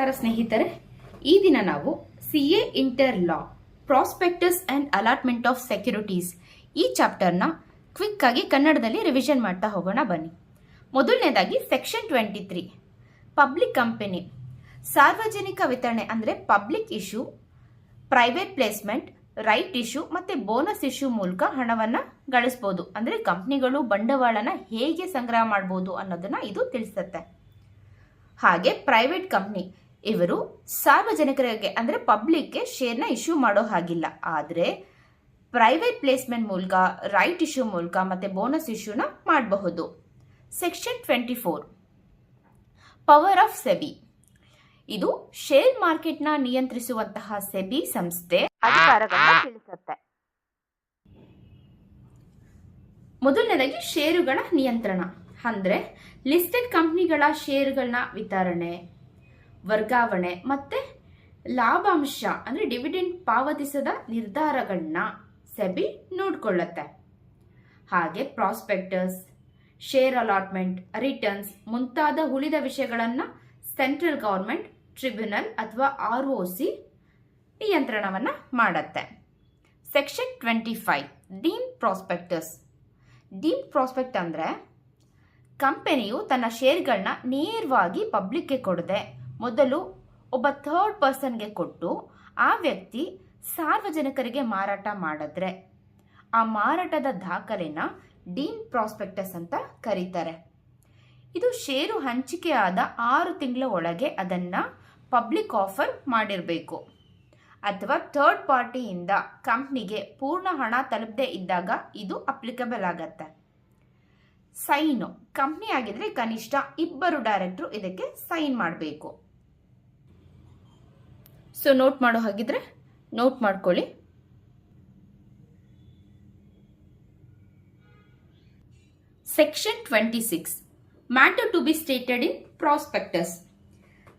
ನಮಸ್ಕಾರ ಸ್ನೇಹಿತರೆ, ಈ ದಿನ ನಾವು CA inter law prospectus and allotment of securities ಈ ಚಾಪ್ಟರ್ನ ಕ್ವಿಕ್ ಆಗಿ ಕನ್ನಡದಲ್ಲಿ ರಿವಿಷನ್ ಮಾಡ್ತಾ ಹೋಗೋಣ ಬನ್ನಿ. ಮೊದಲನೇದಾಗಿ ಸೆಕ್ಷನ್ 23 ಪಬ್ಲಿಕ್ ಕಂಪನಿ ಸಾರ್ವಜನಿಕ ವಿತರಣೆ ಅಂದರೆ public issue, private placement, right issue ಮತ್ತೆ ಬೋನಸ್ ಇಶ್ಯೂ ಮೂಲಕ ಹಣವನ್ನ ಗಳಿಸಬಹುದು. ಅಂದ್ರೆ ಕಂಪನಿಗಳು ಬಂಡವಾಳನ ಹೇಗೆ ಸಂಗ್ರಹ ಮಾಡಬಹುದು ಅನ್ನೋದನ್ನ ಇದು ತಿಳಿಸುತ್ತೆ. ಹಾಗೆ ಪ್ರೈವೇಟ್ ಕಂಪ್ನಿ ಇವರು ಸಾರ್ವಜನಿಕರಿಗೆ ಅಂದ್ರೆ ಪಬ್ಲಿಕ್ಗೆ ಶೇರ್ನ ಇಶ್ಯೂ ಮಾಡೋ ಹಾಗಿಲ್ಲ. ಆದರೆ ಪ್ರೈವೇಟ್ ಪ್ಲೇಸ್ಮೆಂಟ್ ಮೂಲಕ, ರೈಟ್ ಇಶ್ಯೂ ಮೂಲಕ ಮತ್ತೆ ಬೋನಸ್ ಇಶ್ಯೂನ ಮಾಡಬಹುದು. ಸೆಕ್ಷನ್ 24 ಪವರ್ ಆಫ್ ಸೆಬಿ ಇದು ಶೇರ್ ಮಾರ್ಕೆಟ್ನ ನಿಯಂತ್ರಿಸುವಂತಹ ಸೆಬಿ ಸಂಸ್ಥೆ ಅಧಿಕಾರಗಳನ್ನ ತಿಳಿಸುತ್ತೆ. ಮೊದಲನೇದಾಗಿ ಷೇರುಗಳ ನಿಯಂತ್ರಣ ಅಂದ್ರೆ ಲಿಸ್ಟೆಡ್ ಕಂಪನಿಗಳ ಷೇರುಗಳನ್ನ ವಿತರಣೆ, ವರ್ಗಾವಣೆ ಮತ್ತೆ ಲಾಭಾಂಶ ಅಂದ್ರೆ ಡಿವಿಡೆಂಡ್ ಪಾವತಿಸದ ನಿರ್ಧಾರಗಳನ್ನ ಸೆಬಿ ನೋಡ್ಕೊಳ್ಳುತ್ತೆ. ಹಾಗೆ ಪ್ರಾಸ್ಪೆಕ್ಟಸ್, ಶೇರ್ ಅಲಾಟ್ಮೆಂಟ್, ರಿಟರ್ನ್ಸ್ ಮುಂತಾದ ಉಳಿದ ವಿಷಯಗಳನ್ನ ಸೆಂಟ್ರಲ್ ಗವರ್ಮೆಂಟ್ ಟ್ರಿಬ್ಯುನಲ್ ಅಥವಾ ROC ನಿಯಂತ್ರಣವನ್ನ ಮಾಡತ್ತೆ. Section 25 deemed prospectus. Deemed prospect ಅಂದ್ರೆ ಕಂಪನಿಯು ತನ್ನ ಶೇರ್ಗಳನ್ನ ನೇರವಾಗಿ ಪಬ್ಲಿಕ್ಗೆ ಕೊಡದೆ ಮೊದಲು ಒಬ್ಬ ಥರ್ಡ್ ಪರ್ಸನ್ಗೆ ಕೊಟ್ಟು ಆ ವ್ಯಕ್ತಿ ಸಾರ್ವಜನಿಕರಿಗೆ ಮಾರಾಟ ಮಾಡಿದ್ರೆ ಆ ಮಾರಾಟದ ದಾಖಲೆನ ಡೀಮ್ಡ್ ಪ್ರಾಸ್ಪೆಕ್ಟಸ್ ಅಂತ ಕರೀತಾರೆ. ಇದು ಷೇರು ಹಂಚಿಕೆಯಾದ 6 ತಿಂಗಳ ಒಳಗೆ ಅದನ್ನ ಪಬ್ಲಿಕ್ ಆಫರ್ ಮಾಡಿರಬೇಕು ಅಥವಾ ಥರ್ಡ್ ಪಾರ್ಟಿಯಿಂದ ಕಂಪ್ನಿಗೆ ಪೂರ್ಣ ಹಣ ತಲುಪದೇ ಇದ್ದಾಗ ಇದು ಅಪ್ಲಿಕಬಲ್ ಆಗತ್ತೆ. ಸೈನು ಕಂಪ್ನಿ ಆಗಿದ್ರೆ ಕನಿಷ್ಠ 2 ಡೈರೆಕ್ಟರ್ ಇದಕ್ಕೆ ಸೈನ್ ಮಾಡಬೇಕು. ಸೊ ನೋಟ್ ಮಾಡೋ ಹಾಗಿದ್ರೆ ನೋಟ್ ಮಾಡ್ಕೊಳ್ಳಿ. Section 26 matter to be stated in prospectus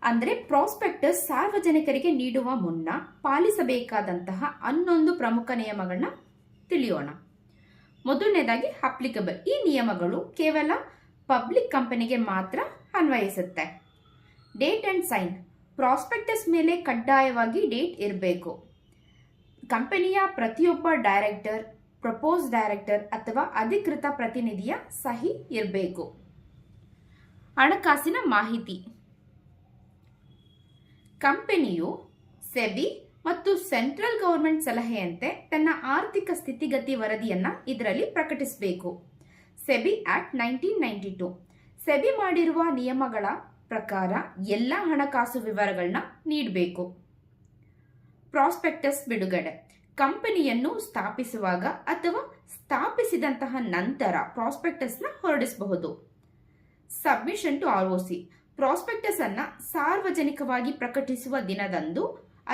ಅಂದ್ರೆ ಪ್ರಾಸ್ಪೆಕ್ಟಸ್ ಸಾರ್ವಜನಿಕರಿಗೆ ನೀಡುವ ಮುನ್ನ ಪಾಲಿಸಬೇಕಾದಂತಹ 11 ಪ್ರಮುಖ ನಿಯಮಗಳನ್ನ ತಿಳಿಯೋಣ. ಮೊದಲನೇದಾಗಿ ಅಪ್ಲಿಕಬಲ್. ಈ ನಿಯಮಗಳು ಕೇವಲ ಪಬ್ಲಿಕ್ ಕಂಪನಿಗೆ ಮಾತ್ರ ಅನ್ವಯಿಸುತ್ತೆ. Date and sign. ಪ್ರಾಸ್ಪೆಕ್ಟಸ್ ಮೇಲೆ ಕಡ್ಡಾಯವಾಗಿ ಡೇಟ್ ಇರಬೇಕು. ಕಂಪನಿಯ ಪ್ರತಿಯೊಬ್ಬ ಡೈರೆಕ್ಟರ್, ಪ್ರಪೋಸ್ ಡೈರೆಕ್ಟರ್ ಅಥವಾ ಅಧಿಕೃತ ಪ್ರತಿನಿಧಿಯ ಸಹಿ ಇರಬೇಕು. ಹಣಕಾಸಿನ ಮಾಹಿತಿ. ಕಂಪನಿಯು ಸೆಬಿ ಮತ್ತು ಸೆಂಟ್ರಲ್ ಗವರ್ಮೆಂಟ್ ಸಲಹೆಯಂತೆ ತನ್ನ ಆರ್ಥಿಕ ಸ್ಥಿತಿಗತಿ ವರದಿಯನ್ನ ಇದರಲ್ಲಿ ಪ್ರಕಟಿಸಬೇಕು. ಸೆಬಿ ಆಕ್ಟ್ 1992 ಸೆಬಿ ಮಾಡಿರುವ ನಿಯಮಗಳ ಪ್ರಕಾರ ಎಲ್ಲ ಹಣಕಾಸು ವಿವರಗಳನ್ನ ನೀಡಬೇಕು. ಪ್ರಾಸ್ಪೆಕ್ಟಸ್ ಬಿಡುಗಡೆ. ಕಂಪನಿಯನ್ನು ಸ್ಥಾಪಿಸುವಾಗ ಅಥವಾ ಸ್ಥಾಪಿಸಿದಂತಹ ನಂತರ ಪ್ರಾಸ್ಪೆಕ್ಟಸ್ನ ಹೊರಡಿಸಬಹುದು. Submission to ROC. ಪ್ರಾಸ್ಪೆಕ್ಟಸ್ ಅನ್ನ ಸಾರ್ವಜನಿಕವಾಗಿ ಪ್ರಕಟಿಸುವ ದಿನದಂದು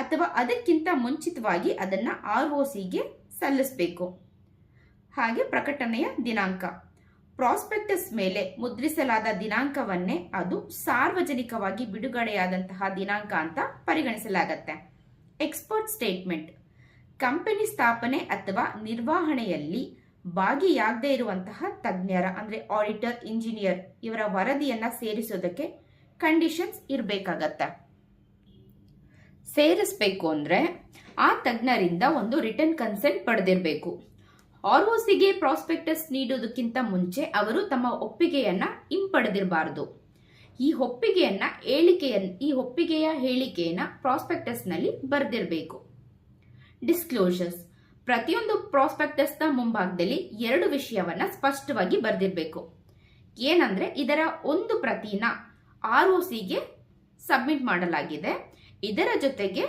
ಅಥವಾ ಅದಕ್ಕಿಂತ ಮುಂಚಿತವಾಗಿ ಅದನ್ನ ROCಗೆ ಸಲ್ಲಿಸಬೇಕು. ಹಾಗೆ ಪ್ರಕಟಣೆಯ ದಿನಾಂಕ. ಪ್ರಾಸ್ಪೆಕ್ಟಸ್ ಮೇಲೆ ಮುದ್ರಿಸಲಾದ ದಿನಾಂಕವನ್ನೇ ಅದು ಸಾರ್ವಜನಿಕವಾಗಿ ಬಿಡುಗಡೆಯಾದಂತಹ ದಿನಾಂಕ ಅಂತ ಪರಿಗಣಿಸಲಾಗುತ್ತೆ. Expert statement. ಕಂಪನಿ ಸ್ಥಾಪನೆ ಅಥವಾ ನಿರ್ವಹಣೆಯಲ್ಲಿ ಭಾಗಿಯಾಗದೇ ಇರುವಂತಹ ತಜ್ಞರ ಅಂದ್ರೆ ಆಡಿಟರ್, ಇಂಜಿನಿಯರ್ ಇವರ ವರದಿಯನ್ನ ಸೇರಿಸೋದಕ್ಕೆ ಕಂಡೀಷನ್ಸ್ ಇರಬೇಕಾಗತ್ತೆ. ಸೇರಿಸಬೇಕು ಅಂದ್ರೆ ಆ ತಜ್ಞರಿಂದ ಒಂದು ರಿಟರ್ನ್ ಕನ್ಸೆಂಟ್ ಪಡೆದಿರಬೇಕು. ROCಗೆ ಪ್ರಾಸ್ಪೆಕ್ಟಸ್ ನೀಡುವುದಕ್ಕಿಂತ ಮುಂಚೆ ಅವರು ತಮ್ಮ ಒಪ್ಪಿಗೆಯನ್ನ ಹಿಂಪಡೆದಿರಬಾರದು. ಈ ಒಪ್ಪಿಗೆಯ ಹೇಳಿಕೆಯನ್ನ ಪ್ರಾಸ್ಪೆಕ್ಟಸ್ ನಲ್ಲಿ ಬರೆದಿರಬೇಕು. ಡಿಸ್ಕ್ಲೋಷರ್ಸ್. ಪ್ರತಿಯೊಂದು ಪ್ರಾಸ್ಪೆಕ್ಟಸ್ನ ಮುಂಭಾಗದಲ್ಲಿ 2 ವಿಷಯವನ್ನ ಸ್ಪಷ್ಟವಾಗಿ ಬರೆದಿರಬೇಕು. ಏನಂದ್ರೆ ಇದರ ಒಂದು ಪ್ರತಿನ ROCಗೆ ಸಬ್ಮಿಟ್ ಮಾಡಲಾಗಿದೆ, ಇದರ ಜೊತೆಗೆ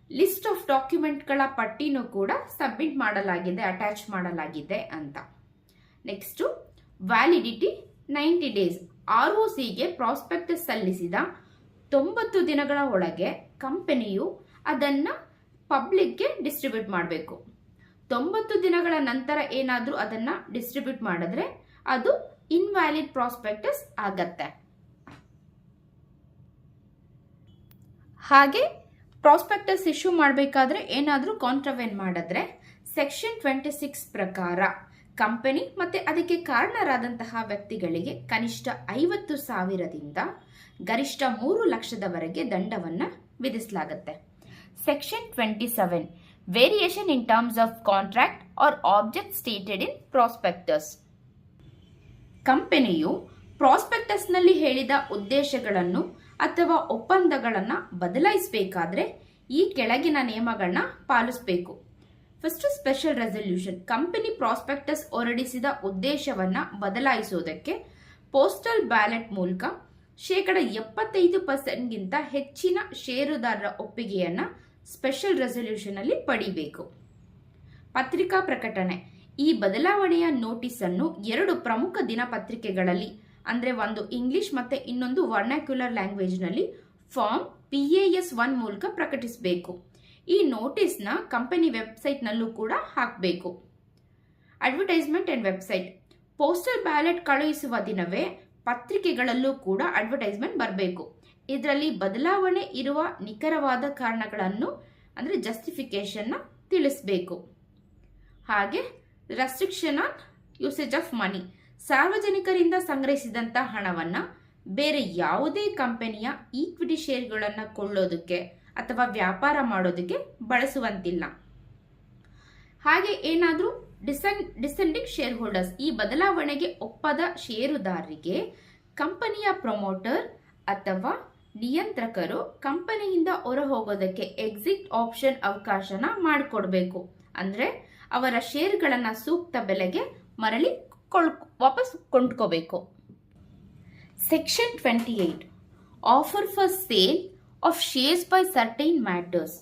ಲಿಸ್ಟ್ ಆಫ್ ಡಾಕ್ಯುಮೆಂಟ್ಗಳ ಪಟ್ಟಿನೂ ಕೂಡ ಸಬ್ಮಿಟ್ ಮಾಡಲಾಗಿದೆ, ಅಟ್ಯಾಚ್ ಮಾಡಲಾಗಿದೆ ಅಂತ. Next validity 90 days. ROCಗೆ ಪ್ರಾಸ್ಪೆಕ್ಟಸ್ ಸಲ್ಲಿಸಿದ 90 ದಿನಗಳ ಒಳಗೆ ಕಂಪನಿಯು ಅದನ್ನ ಪಬ್ಲಿಕ್ಗೆ ಡಿಸ್ಟ್ರಿಬ್ಯೂಟ್ ಮಾಡಬೇಕು. 90 ದಿನಗಳ ನಂತರ ಏನಾದರೂ ಅದನ್ನ ಡಿಸ್ಟ್ರಿಬ್ಯೂಟ್ ಮಾಡಿದ್ರೆ ಅದು ಇನ್ವ್ಯಾಲಿಡ್ ಪ್ರಾಸ್ಪೆಕ್ಟಸ್ ಆಗತ್ತೆ. ಹಾಗೆ ಪ್ರಾಸ್ಪೆಕ್ಟಸ್ ಇಶ್ಯೂ ಮಾಡಬೇಕಾದ್ರೆ ಏನಾದರೂ ಕಾಂಟ್ರವೆನ್ ಮಾಡಿದ್ರೆ ಸೆಕ್ಷನ್ 26 ಪ್ರಕಾರ ಕಂಪನಿ ಮತ್ತೆ ಅದಕ್ಕೆ ಕಾರಣರಾದಂತಹ ವ್ಯಕ್ತಿಗಳಿಗೆ ಕನಿಷ್ಠ 50,000ದಿಂದ ಗರಿಷ್ಠ 3,00,000ದವರೆಗೆ ದಂಡವನ್ನು ವಿಧಿಸಲಾಗುತ್ತೆ. Section 27 variation in terms of contract or object stated in prospectus. ಕಂಪನಿಯು ಪ್ರಾಸ್ಪೆಕ್ಟಸ್ನಲ್ಲಿ ಹೇಳಿದ ಉದ್ದೇಶಗಳನ್ನು ಅಥವಾ ಒಪ್ಪಂದಗಳನ್ನು ಬದಲಾಯಿಸಬೇಕಾದ್ರೆ ಈ ಕೆಳಗಿನ ನಿಯಮಗಳನ್ನ ಪಾಲಿಸಬೇಕು. First, special resolution. Company prospectus ಹೊರಡಿಸಿದ ಉದ್ದೇಶವನ್ನ ಬದಲಾಯಿಸುವುದಕ್ಕೆ ಪೋಸ್ಟಲ್ ಬ್ಯಾಲೆಟ್ ಮೂಲಕ 75%ಗಿಂತ ಹೆಚ್ಚಿನ ಷೇರುದಾರರ ಒಪ್ಪಿಗೆಯನ್ನ ಸ್ಪೆಷಲ್ ರೆಸಲ್ಯೂಷನ್ ಅಲ್ಲಿ ಪಡಿಬೇಕು. ಪತ್ರಿಕಾ ಪ್ರಕಟಣೆ. ಈ ಬದಲಾವಣೆಯ ನೋಟಿಸ್ ಅನ್ನು 2 ಪ್ರಮುಖ ದಿನಪತ್ರಿಕೆಗಳಲ್ಲಿ, ಅಂದ್ರೆ ಒಂದು ಇಂಗ್ಲಿಷ್ ಮತ್ತೆ ಇನ್ನೊಂದು ವರ್ನಾಕ್ಯುಲರ್ ಲ್ಯಾಂಗ್ವೇಜ್ ನಲ್ಲಿ ಫಾರ್ಮ್ PAS 1 ಮೂಲಕ ಪ್ರಕಟಿಸಬೇಕು. ಈ ನೋಟಿಸ್ನ ಕಂಪನಿ ವೆಬ್ಸೈಟ್ ನಲ್ಲೂ ಕೂಡ ಹಾಕಬೇಕು. Advertisement and website. Postal ballot ಕಳುಹಿಸುವ ದಿನವೇ ಪತ್ರಿಕೆಗಳಲ್ಲೂ ಕೂಡ ಅಡ್ವರ್ಟೈಸ್ಮೆಂಟ್ ಬರಬೇಕು. ಇದರಲ್ಲಿ ಬದಲಾವಣೆ ಇರುವ ನಿಖರವಾದ ಕಾರಣಗಳನ್ನು ಅಂದ್ರೆ ಜಸ್ಟಿಫಿಕೇಶನ್ ತಿಳಿಸಬೇಕು. ಹಾಗೆ restriction on usage of money. ಸಾರ್ವಜನಿಕರಿಂದ ಸಂಗ್ರಹಿಸಿದಂತ ಹಣವನ್ನ ಬೇರೆ ಯಾವುದೇ ಕಂಪನಿಯ ಈಕ್ವಿಟಿ ಶೇರ್ಗಳನ್ನು ಕೊಳ್ಳೋದಕ್ಕೆ ಅಥವಾ ವ್ಯಾಪಾರ ಮಾಡೋದಕ್ಕೆ ಬಳಸುವಂತಿಲ್ಲ. ಹಾಗೆ ಏನಾದರೂ ಡಿಸೆಂಡಿಂಗ್ ಶೇರ್ ಹೋಲ್ಡರ್ಸ್, ಈ ಬದಲಾವಣೆಗೆ ಒಪ್ಪದ ಷೇರುದಾರರಿಗೆ ಕಂಪನಿಯ ಪ್ರಮೋಟರ್ ಅಥವಾ ನಿಯಂತ್ರಕರು ಕಂಪನಿಯಿಂದ ಹೊರಹೋಗೋದಕ್ಕೆ ಎಕ್ಸಿಟ್ ಆಪ್ಷನ್ ಅವಕಾಶನ ಮಾಡಿಕೊಡ್ಬೇಕು. ಅಂದ್ರೆ ಅವರ ಶೇರ್ಗಳನ್ನ ಸೂಕ್ತ ಬೆಲೆಗೆ ಮರಳಿ ವಾಪಸ್ ಕೊಂಡ್ಕೋಬೇಕು. Section 28 offer for sale of shares by certain matters.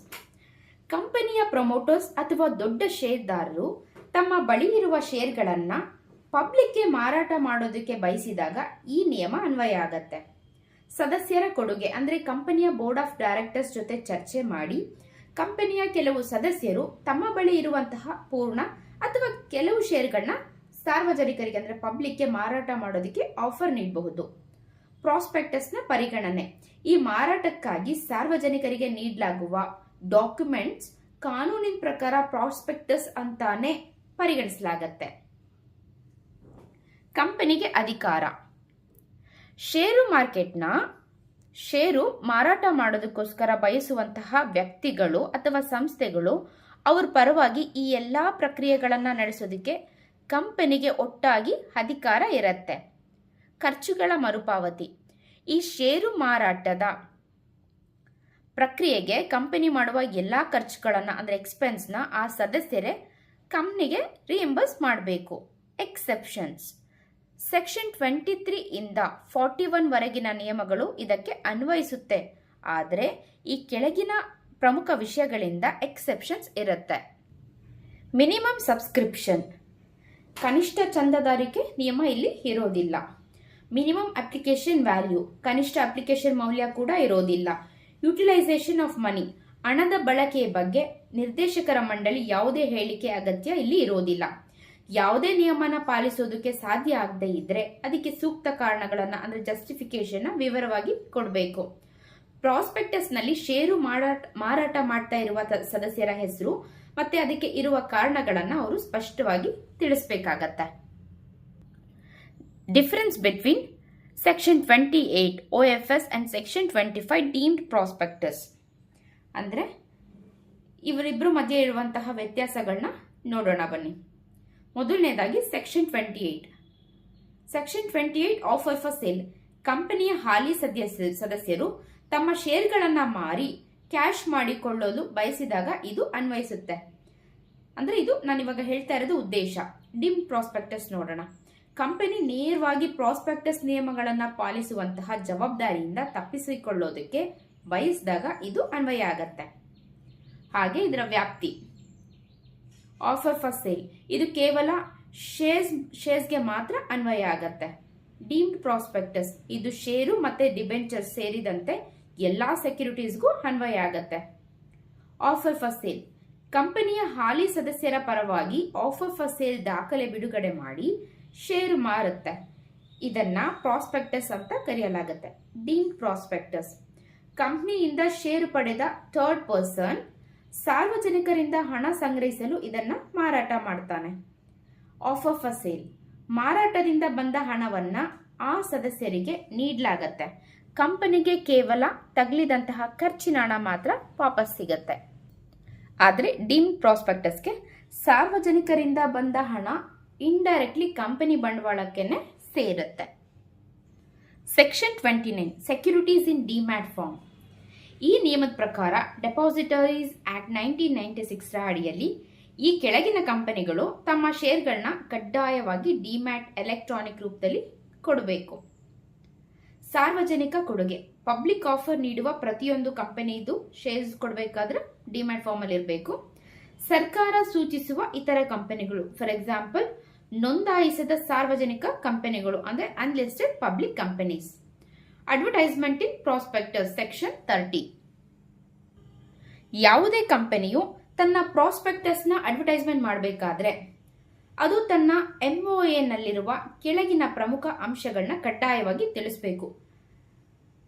ಕಂಪನಿಯ ಪ್ರಮೋಟರ್ಸ್ ಅಥವಾ ದೊಡ್ಡ ಶೇರ್ದಾರರು ತಮ್ಮ ಬಳಿ ಇರುವ ಶೇರ್ಗಳನ್ನ ಪಬ್ಲಿಕ್ಗೆ ಮಾರಾಟ ಮಾಡೋದಕ್ಕೆ ಬಯಸಿದಾಗ ಈ ನಿಯಮ ಅನ್ವಯ ಆಗತ್ತೆ. ಸದಸ್ಯರ ಕೊಡುಗೆ, ಅಂದ್ರೆ ಕಂಪನಿಯ ಬೋರ್ಡ್ ಆಫ್ ಡೈರೆಕ್ಟರ್ಸ್ ಜೊತೆ ಚರ್ಚೆ ಮಾಡಿ ಕಂಪನಿಯ ಕೆಲವು ಸದಸ್ಯರು ತಮ್ಮ ಬಳಿ ಇರುವಂತಹ ಪೂರ್ಣ ಅಥವಾ ಕೆಲವು ಶೇರ್ಗಳನ್ನ ಸಾರ್ವಜನಿಕರಿಗೆ ಅಂದ್ರೆ ಪಬ್ಲಿಕ್ಗೆ ಮಾರಾಟ ಮಾಡೋದಕ್ಕೆ ಆಫರ್ ನೀಡಬಹುದು. ಪ್ರಾಸ್ಪೆಕ್ಟಸ್ನ ಪರಿಗಣನೆ. ಈ ಮಾರಾಟಕ್ಕಾಗಿ ಸಾರ್ವಜನಿಕರಿಗೆ ನೀಡಲಾಗುವ ಡಾಕ್ಯುಮೆಂಟ್ಸ್ ಕಾನೂನಿನ ಪ್ರಕಾರ ಪ್ರಾಸ್ಪೆಕ್ಟಸ್ ಅಂತಾನೆ ಪರಿಗಣಿಸಲಾಗತ್ತೆ. ಕಂಪನಿಗೆ ಅಧಿಕಾರ. ಷೇರು ಮಾರ್ಕೆಟ್ನ ಷೇರು ಮಾರಾಟ ಮಾಡೋದಕ್ಕೋಸ್ಕರ ಬಯಸುವಂತಹ ವ್ಯಕ್ತಿಗಳು ಅಥವಾ ಸಂಸ್ಥೆಗಳು ಅವ್ರ ಪರವಾಗಿ ಈ ಎಲ್ಲಾ ಪ್ರಕ್ರಿಯೆಗಳನ್ನ ನಡೆಸೋದಕ್ಕೆ ಕಂಪನಿಗೆ ಒಟ್ಟಾಗಿ ಅಧಿಕಾರ ಇರುತ್ತೆ. ಖರ್ಚುಗಳ ಮರುಪಾವತಿ. ಈ ಷೇರು ಮಾರಾಟದ ಪ್ರಕ್ರಿಯೆಗೆ ಕಂಪನಿ ಮಾಡುವ ಎಲ್ಲಾ ಖರ್ಚುಗಳನ್ನ ಅಂದ್ರೆ ಎಕ್ಸ್ಪೆನ್ಸ್ನ ಆ ಸದಸ್ಯರೇ ಕಂಪನಿಗೆ ರಿಯಂಬರ್ಸ್ ಮಾಡಬೇಕು. ಎಕ್ಸೆಪ್ಷನ್ಸ್. ಸೆಕ್ಷನ್ 23 ಇಂದ 41 ವರೆಗಿನ ನಿಯಮಗಳು ಇದಕ್ಕೆ ಅನ್ವಯಿಸುತ್ತೆ. ಆದರೆ ಈ ಕೆಳಗಿನ ಪ್ರಮುಖ ವಿಷಯಗಳಿಂದ ಎಕ್ಸೆಪ್ಷನ್ಸ್ ಇರುತ್ತೆ. Minimum subscription. ಕನಿಷ್ಠ ಚಂದಾದಾರಿಕೆ ನಿಯಮ ಇಲ್ಲಿ ಇರೋದಿಲ್ಲ. ಮಿನಿಮಮ್ ಅಪ್ಲಿಕೇಶನ್ ವ್ಯಾಲ್ಯೂ, ಕನಿಷ್ಠ ಅಪ್ಲಿಕೇಶನ್ ಮೌಲ್ಯ ಕೂಡ ಇರೋದಿಲ್ಲ. ಯುಟಿಲೈಸೇಷನ್ ಆಫ್ ಮನಿ, ಹಣದ ಬಳಕೆಯ ಬಗ್ಗೆ ನಿರ್ದೇಶಕರ ಮಂಡಳಿ ಯಾವುದೇ ಹೇಳಿಕೆ ಅಗತ್ಯ ಇಲ್ಲಿ ಇರೋದಿಲ್ಲ. ಯಾವುದೇ ನಿಯಮನ ಪಾಲಿಸೋದಕ್ಕೆ ಸಾಧ್ಯ ಆಗದೆ ಇದ್ರೆ ಅದಕ್ಕೆ ಸೂಕ್ತ ಕಾರಣಗಳನ್ನ ಅಂದ್ರೆ ಜಸ್ಟಿಫಿಕೇಶನ್ ವಿವರವಾಗಿ ಕೊಡಬೇಕು. ಪ್ರಾಸ್ಪೆಕ್ಟಸ್ ನಲ್ಲಿ ಷೇರು ಮಾರಾಟ ಮಾಡ್ತಾ ಇರುವ ಸದಸ್ಯರ ಹೆಸರು ಮತ್ತೆ ಅದಕ್ಕೆ ಇರುವ ಕಾರಣಗಳನ್ನ ಅವರು ಸ್ಪಷ್ಟವಾಗಿ ತಿಳಿಸಬೇಕಾಗತ್ತೆ. Difference between section 28 OFS and section 25 deemed prospectus. ಅಂದ್ರೆ ಇವರಿಬ್ಬರು ಮಧ್ಯೆ ಇರುವಂತಹ ವ್ಯತ್ಯಾಸಗಳನ್ನ ನೋಡೋಣ ಬನ್ನಿ. ಮೊದಲನೇದಾಗಿ section 28. Section 28 offer for sale. ಕಂಪನಿಯ ಹಾಲಿ ಸದಸ್ಯರು ತಮ್ಮ ಶೇರ್ಗಳನ್ನ ಮಾರಿ ಕ್ಯಾಶ್ ಮಾಡಿಕೊಳ್ಳಲು ಬಯಸಿದಾಗ ಇದು ಅನ್ವಯಿಸುತ್ತೆ. ಅಂದ್ರೆ ಇದು ನಾನು ಇವಾಗ ಹೇಳ್ತಾ ಇರೋದು ಉದ್ದೇಶ. ಡೀಮ್ಡ್ ಪ್ರಾಸ್ಪೆಕ್ಟಸ್ ನೋಡೋಣ. ಕಂಪನಿ ನೇರವಾಗಿ ಪ್ರಾಸ್ಪೆಕ್ಟಸ್ ನಿಯಮಗಳನ್ನ ಪಾಲಿಸುವಂತಹ ಜವಾಬ್ದಾರಿಯಿಂದ ತಪ್ಪಿಸಿಕೊಳ್ಳೋದಕ್ಕೆ ಬಯಸಿದಾಗ ಇದು ಅನ್ವಯ ಆಗತ್ತೆ. ಹಾಗೆ ಇದರ ವ್ಯಾಪ್ತಿ. ಆಫರ್ ಫಾರ್ ಸೇಲ್ ಇದು ಕೇವಲ ಶೇರ್ಸ್ಗೆ ಮಾತ್ರ ಅನ್ವಯ ಆಗತ್ತೆ. ಡೀಮ್ಡ್ ಪ್ರಾಸ್ಪೆಕ್ಟಸ್ ಇದು ಷೇರು ಮತ್ತೆ ಡಿಬೆಂಚರ್ ಸೇರಿದಂತೆ ಎಲ್ಲಾ ಸೆಕ್ಯೂರಿಟೀಸ್ಗೂ ಅನ್ವಯ ಆಗತ್ತೆ. ಆಫರ್ ಫಾರ್ ಸೇಲ್ ಕಂಪನಿಯ ಹಾಲಿ ಸದಸ್ಯರ ಪರವಾಗಿ ಆಫರ್ ಫಾರ್ ಸೇಲ್ ದಾಖಲೆ ಬಿಡುಗಡೆ ಮಾಡಿ ಷೇರು ಮಾರುತ್ತೆ. ಇದನ್ನ ಪ್ರಾಸ್ಪೆಕ್ಟಸ್ ಅಂತ ಕರೆಯಲಾಗುತ್ತೆ. ಡೀಮ್ಡ್ ಪ್ರಾಸ್ಪೆಕ್ಟಸ್ ಕಂಪನಿಯಿಂದ ಷೇರು ಪಡೆದ ಥರ್ಡ್ ಪರ್ಸನ್ ಸಾರ್ವಜನಿಕರಿಂದ ಹಣ ಸಂಗ್ರಹಿಸಲು ಇದನ್ನ ಮಾರಾಟ ಮಾಡ್ತಾನೆ. ಆಫರ್ ಫಾರ್ ಸೇಲ್, ಮಾರಾಟದಿಂದ ಬಂದ ಹಣವನ್ನ ಆ ಸದಸ್ಯರಿಗೆ ನೀಡಲಾಗತ್ತೆ. ಕಂಪನಿಗೆ ಕೇವಲ ತಗಲಿದಂತಹ ಖರ್ಚಿನ ಹಣ ಮಾತ್ರ ವಾಪಸ್ ಸಿಗತ್ತೆ. ಆದರೆ ಡೀಮ್ಡ್ ಪ್ರಾಸ್ಪೆಕ್ಟಸ್ಗೆ ಸಾರ್ವಜನಿಕರಿಂದ ಬಂದ ಹಣ ಇಂಡೈರೆಕ್ಟ್ಲಿ ಕಂಪನಿ ಬಂಡವಾಳಕ್ಕೆನೆ ಸೇರುತ್ತೆ. ಸೆಕ್ಷನ್ 29 ಸೆಕ್ಯೂರಿಟೀಸ್ ಇನ್ ಡಿಮ್ಯಾಟ್ ಫಾರ್ಮ್. ಈ ನಿಯಮದ ಪ್ರಕಾರ ಡೆಪಾಸಿಟರೀಸ್ ಆಕ್ಟ್ 1996 ರ ಅಡಿಯಲ್ಲಿ ಈ ಕೆಳಗಿನ ಕಂಪನಿಗಳು ತಮ್ಮ ಶೇರ್ಗಳನ್ನ ಕಡ್ಡಾಯವಾಗಿ ಡಿಮ್ಯಾಟ್ ಎಲೆಕ್ಟ್ರಾನಿಕ್ ರೂಪದಲ್ಲಿ ಕೊಡಬೇಕು. ಸಾರ್ವಜನಿಕ ಕೊಡುಗೆ, ಪಬ್ಲಿಕ್ ಆಫರ್ ನೀಡುವ ಪ್ರತಿಯೊಂದು ಕಂಪನಿದು ಶೇರ್ಸ್ ಕೊಡಬೇಕಾದ್ರೆ ಡಿಮ್ಯಾಟ್ ಫಾರ್ಮ್ ಅಲ್ಲಿ ಇರಬೇಕು. ಸರ್ಕಾರ ಸೂಚಿಸುವ ಇತರ ಕಂಪನಿಗಳು, ಫಾರ್ ಎಕ್ಸಾಂಪಲ್ ನೋಂದಾಯಿಸದ ಸಾರ್ವಜನಿಕ ಕಂಪನಿಗಳು ಅಂದ್ರೆ ಅನ್ಲಿಸ್ಟೆಡ್ ಪಬ್ಲಿಕ್ ಕಂಪನೀಸ್. ಅಡ್ವರ್ಟೈಸ್ಮೆಂಟ್ ಇನ್ ಪ್ರಾಸ್ಪೆಕ್ಟಸ್ ಸೆಕ್ಷನ್ 30. ಯಾವುದೇ ಕಂಪನಿಯು ತನ್ನ ಪ್ರಾಸ್ಪೆಕ್ಟಸ್ ನ ಅಡ್ವರ್ಟೈಸ್ಮೆಂಟ್ ಮಾಡಬೇಕಾದ್ರೆ ಅದು ತನ್ನ MOA ನಲ್ಲಿರುವ ಕೆಳಗಿನ ಪ್ರಮುಖ ಅಂಶಗಳನ್ನ ಕಡ್ಡಾಯವಾಗಿ ತಿಳಿಸಬೇಕು.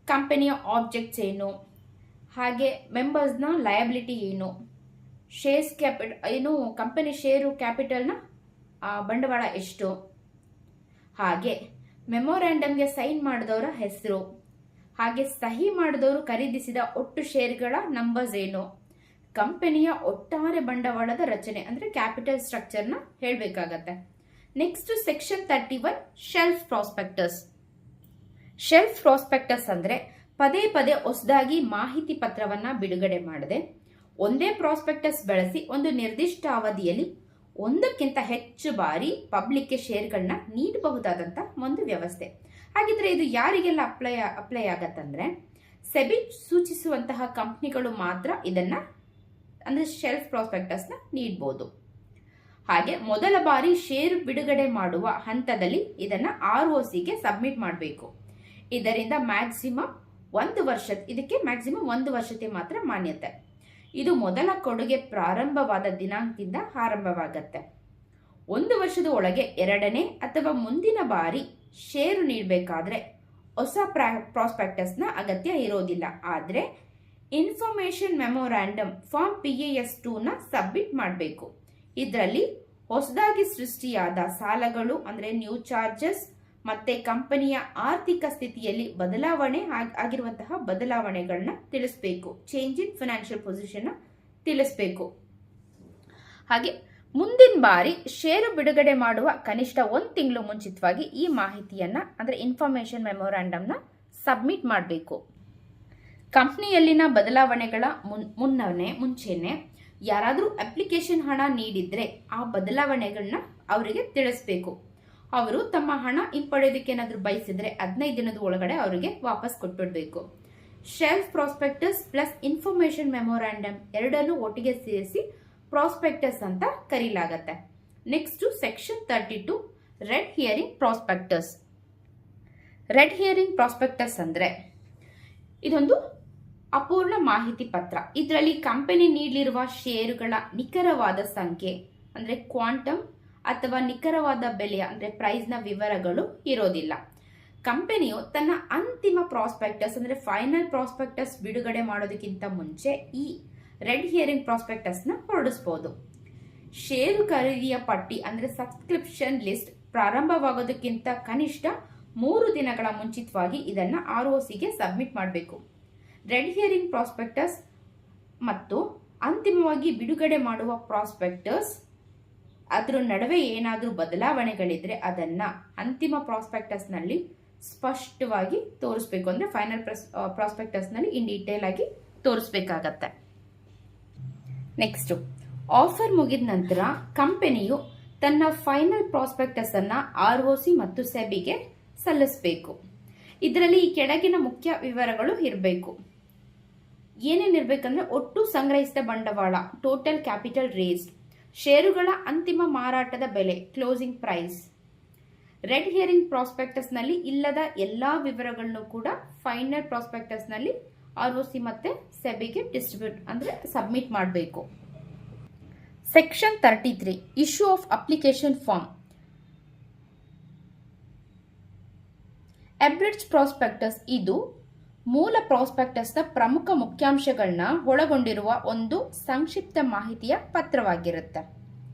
ಕಂಪನಿಯ ಆಬ್ಜೆಕ್ಟ್ಸ್ ಏನು, ಹಾಗೆ ಮೆಂಬರ್ಸ್ನ ಲಯಬಿಲಿಟಿ ಏನು, ಶೇರ್ಸ್ ಏನು ಕಂಪನಿ ಷೇರು ಕ್ಯಾಪಿಟಲ್ನ ಬಂಡವಾಳ ಎಷ್ಟು, ಹಾಗೆ ಮೆಮೊರಾಂಡಮ್ಗೆ ಸೈನ್ ಮಾಡಿದವರ ಹೆಸರು, ಹಾಗೆ ಸಹಿ ಮಾಡಿದವರು ಖರೀದಿಸಿದ ಒಟ್ಟು ಶೇರ್ಗಳ ನಂಬರ್ಸ್ ಏನು, ಕಂಪನಿಯ ಒಟ್ಟಾರೆ ಬಂಡವಾಳದ ರಚನೆ ಅಂದ್ರೆ ಕ್ಯಾಪಿಟಲ್ ಸ್ಟ್ರಕ್ಚರ್ನ ಹೇಳಬೇಕಾಗತ್ತೆ. Next section 31 shelf prospectus. Shelf prospectus ಅಂದ್ರೆ ಪದೇ ಪದೇ ಹೊಸದಾಗಿ ಮಾಹಿತಿ ಪತ್ರವನ್ನ ಬಿಡುಗಡೆ ಮಾಡದೆ ಒಂದೇ ಪ್ರಾಸ್ಪೆಕ್ಟಸ್ ಬಳಸಿ ಒಂದು ನಿರ್ದಿಷ್ಟ ಅವಧಿಯಲ್ಲಿ ಒಂದಕ್ಕಿಂತ ಹೆಚ್ಚು ಬಾರಿ ಪಬ್ಲಿಕ್ಗೆ ಶೇರ್ಗಳನ್ನ ನೀಡಬಹುದಾದಂತ ಒಂದು ವ್ಯವಸ್ಥೆ. ಹಾಗಿದ್ರೆ ಇದು ಯಾರಿಗೆಲ್ಲ ಅಪ್ಲೈ ಆಗತ್ತಂದ್ರೆ ಸೆಬಿ ಸೂಚಿಸುವಂತಹ ಕಂಪನಿಗಳು ಮಾತ್ರ ಇದನ್ನ ಅಂದ್ರೆ ಶೆಲ್ಫ್ ಪ್ರಾಸ್ಪೆಕ್ಟಸ್ ನ ನೀಡಬಹುದು. ಹಾಗೆ ಮೊದಲ ಬಾರಿ ಷೇರು ಬಿಡುಗಡೆ ಮಾಡುವ ಹಂತದಲ್ಲಿ ಇದನ್ನ ROCಗೆ ಸಬ್ಮಿಟ್ ಮಾಡಬೇಕು. ಇದರಿಂದ ಮ್ಯಾಕ್ಸಿಮಮ್ 1 ವರ್ಷ, ಇದಕ್ಕೆ ಮ್ಯಾಕ್ಸಿಮಮ್ 1 ವರ್ಷತೆ ಮಾತ್ರ ಮಾನ್ಯತೆ. ಇದು ಮೊದಲ ಕೊಡುಗೆ ಪ್ರಾರಂಭವಾದ ದಿನಾಂಕದಿಂದ ಆರಂಭವಾಗತ್ತೆ. 1 ವರ್ಷದ ಒಳಗೆ ಎರಡನೇ ಅಥವಾ ಮುಂದಿನ ಬಾರಿ ಷೇರು ನೀಡಬೇಕಾದ್ರೆ ಹೊಸ ಪ್ರಾಸ್ಪೆಕ್ಟಸ್ ನ ಅಗತ್ಯ ಇರೋದಿಲ್ಲ. ಆದ್ರೆ ಇನ್ಫಾರ್ಮೇಶನ್ ಮೆಮೊರಾಂಡಮ್ ಫಾರ್ಮ್ PAS2 ನ ಸಬ್ಮಿಟ್ ಮಾಡಬೇಕು. ಇದರಲ್ಲಿ ಹೊಸದಾಗಿ ಸೃಷ್ಟಿಯಾದ ಸಾಲಗಳು ಅಂದ್ರೆ ನ್ಯೂ ಚಾರ್ಜಸ್ ಮತ್ತೆ ಕಂಪನಿಯ ಆರ್ಥಿಕ ಸ್ಥಿತಿಯಲ್ಲಿ ಬದಲಾವಣೆ ಆಗಿರುವಂತಹ ಬದಲಾವಣೆಗಳನ್ನ ತಿಳಿಸಬೇಕು. ಚೇಂಜ್ ಇನ್ ಫೈನಾನ್ಷಿಯಲ್ ಪೊಸಿಷನ್ ತಿಳಿಸಬೇಕು. ಹಾಗೆ ಮುಂದಿನ ಬಾರಿ ಷೇರು ಬಿಡುಗಡೆ ಮಾಡುವ ಕನಿಷ್ಠ 1 ತಿಂಗಳು ಮುಂಚಿತವಾಗಿ ಈ ಮಾಹಿತಿಯನ್ನ ಅಂದ್ರೆ ಇನ್ಫಾರ್ಮೇಶನ್ ಮೆಮೊರಾಂಡಮ್ನ ಸಬ್ಮಿಟ್ ಮಾಡಬೇಕು. ಕಂಪನಿಯಲ್ಲಿನ ಬದಲಾವಣೆಗಳ ಮುಂಚೆನೆ ಯಾರಾದರೂ ಅಪ್ಲಿಕೇಶನ್ ಹಣ ನೀಡಿದ್ರೆ ಆ ಬದಲಾವಣೆಗಳನ್ನ ಅವರಿಗೆ ತಿಳಿಸಬೇಕು. ಅವರು ತಮ್ಮ ಹಣ ಹಿಂಪಡೆಯೋದಕ್ಕೆ ಏನಾದರೂ ಬಯಸಿದ್ರೆ 15 ದಿನದ ಒಳಗಡೆ ಅವರಿಗೆ ವಾಪಸ್ ಕೊಟ್ಬಿಡ್ಬೇಕು. Shelf prospectus plus information memorandum ಎರಡನ್ನು ಒಟ್ಟಿಗೆ ಸೇರಿಸಿ ಪ್ರಾಸ್ಪೆಕ್ಟಸ್ ಅಂತ ಕರೀಲಾಗತ್ತೆ. Next section 32 red herring prospectus. Red herring prospectus ಅಂದ್ರೆ ಇದೊಂದು ಅಪೂರ್ಣ ಮಾಹಿತಿ ಪತ್ರ. ಇದರಲ್ಲಿ ಕಂಪನಿ ನೀಡಲಿರುವ ಷೇರುಗಳ ನಿಖರವಾದ ಸಂಖ್ಯೆ ಅಂದ್ರೆ ಕ್ವಾಂಟಮ್ ಅಥವಾ ನಿಖರವಾದ ಬೆಲೆ ಅಂದ್ರೆ ಪ್ರೈಸ್ ನ ವಿವರಗಳು ಇರೋದಿಲ್ಲ. ಕಂಪನಿಯು ತನ್ನ ಅಂತಿಮ ಪ್ರಾಸ್ಪೆಕ್ಟಸ್ ಅಂದ್ರೆ ಫೈನಲ್ ಪ್ರಾಸ್ಪೆಕ್ಟಸ್ ಬಿಡುಗಡೆ ಮಾಡೋದಕ್ಕಿಂತ ಮುಂಚೆ ಈ ರೆಡ್ ಹಿಯರಿಂಗ್ ಪ್ರಾಸ್ಪೆಕ್ಟಸ್ ನ ಹೊರಡಿಸಬಹುದು. ಷೇರು ಖರೀದಿಯ ಪಟ್ಟಿ ಅಂದ್ರೆ ಸಬ್ಸ್ಕ್ರಿಪ್ಷನ್ ಲಿಸ್ಟ್ ಪ್ರಾರಂಭವಾಗೋದಕ್ಕಿಂತ ಕನಿಷ್ಠ 3 ದಿನಗಳ ಮುಂಚಿತವಾಗಿ ಇದನ್ನ ROCಗೆ ಸಬ್ಮಿಟ್ ಮಾಡಬೇಕು. ರೆಡ್ ಹಿಯರಿಂಗ್ ಪ್ರಾಸ್ಪೆಕ್ಟಸ್ ಮತ್ತು ಅಂತಿಮವಾಗಿ ಬಿಡುಗಡೆ ಮಾಡುವ ಪ್ರಾಸ್ಪೆಕ್ಟಸ್ ಅದರ ನಡುವೆ ಏನಾದರೂ ಬದಲಾವಣೆಗಳಿದ್ರೆ ಅದನ್ನ ಅಂತಿಮ ಪ್ರಾಸ್ಪೆಕ್ಟಸ್ ನಲ್ಲಿ ಸ್ಪಷ್ಟವಾಗಿ ತೋರಿಸಬೇಕು. ಅಂದ್ರೆ ಫೈನಲ್ ಪ್ರಾಸ್ಪೆಕ್ಟಸ್ ನಲ್ಲಿ ಇನ್ ಡೀಟೇಲ್ ಆಗಿ ತೋರಿಸಬೇಕಾಗತ್ತೆ. ನೆಕ್ಸ್ಟ್ ಆಫರ್ ಮುಗಿದ ನಂತರ ಕಂಪನಿಯು ತನ್ನ ಫೈನಲ್ ಪ್ರಾಸ್ಪೆಕ್ಟಸ್ ಅನ್ನ ROC ಮತ್ತು ಸೆಬಿಗೆ ಸಲ್ಲಿಸಬೇಕು. ಇದರಲ್ಲಿ ಈ ಕೆಳಗಿನ ಮುಖ್ಯ ವಿವರಗಳು ಇರಬೇಕು. ಏನೇನಿರ್ಬೇಕಂದ್ರೆ ಒಟ್ಟು ಸಂಗ್ರಹಿಸಿದ ಬಂಡವಾಳ ಟೋಟಲ್ ಕ್ಯಾಪಿಟಲ್ ರೇಸ್ಡ್, ಷೇರುಗಳ ಅಂತಿಮ ಮಾರಾಟದ ಬೆಲೆ closing price. Red herring prospectus ನಲ್ಲಿ ಇಲ್ಲದ ಎಲ್ಲಾ ವಿವರಗಳನ್ನು ಕೂಡ ಫೈನಲ್ ಪ್ರಾಸ್ಪೆಕ್ಟಸ್ ನಲ್ಲಿ ROC ಮತ್ತೆ ಸೆಬಿಗೆ ಡಿಸ್ಟ್ರಿಬ್ಯೂಟ್ ಅಂದ್ರೆ ಸಬ್ಮಿಟ್ ಮಾಡಬೇಕು. Section 33 issue of application form. Abridged prospectus ಇದು ಮೂಲ ಪ್ರಾಸ್ಪೆಕ್ಟಸ್ನ ಪ್ರಮುಖ ಮುಖ್ಯಾಂಶಗಳನ್ನ ಒಳಗೊಂಡಿರುವ ಒಂದು ಸಂಕ್ಷಿಪ್ತ ಮಾಹಿತಿಯ ಪತ್ರವಾಗಿರುತ್ತೆ.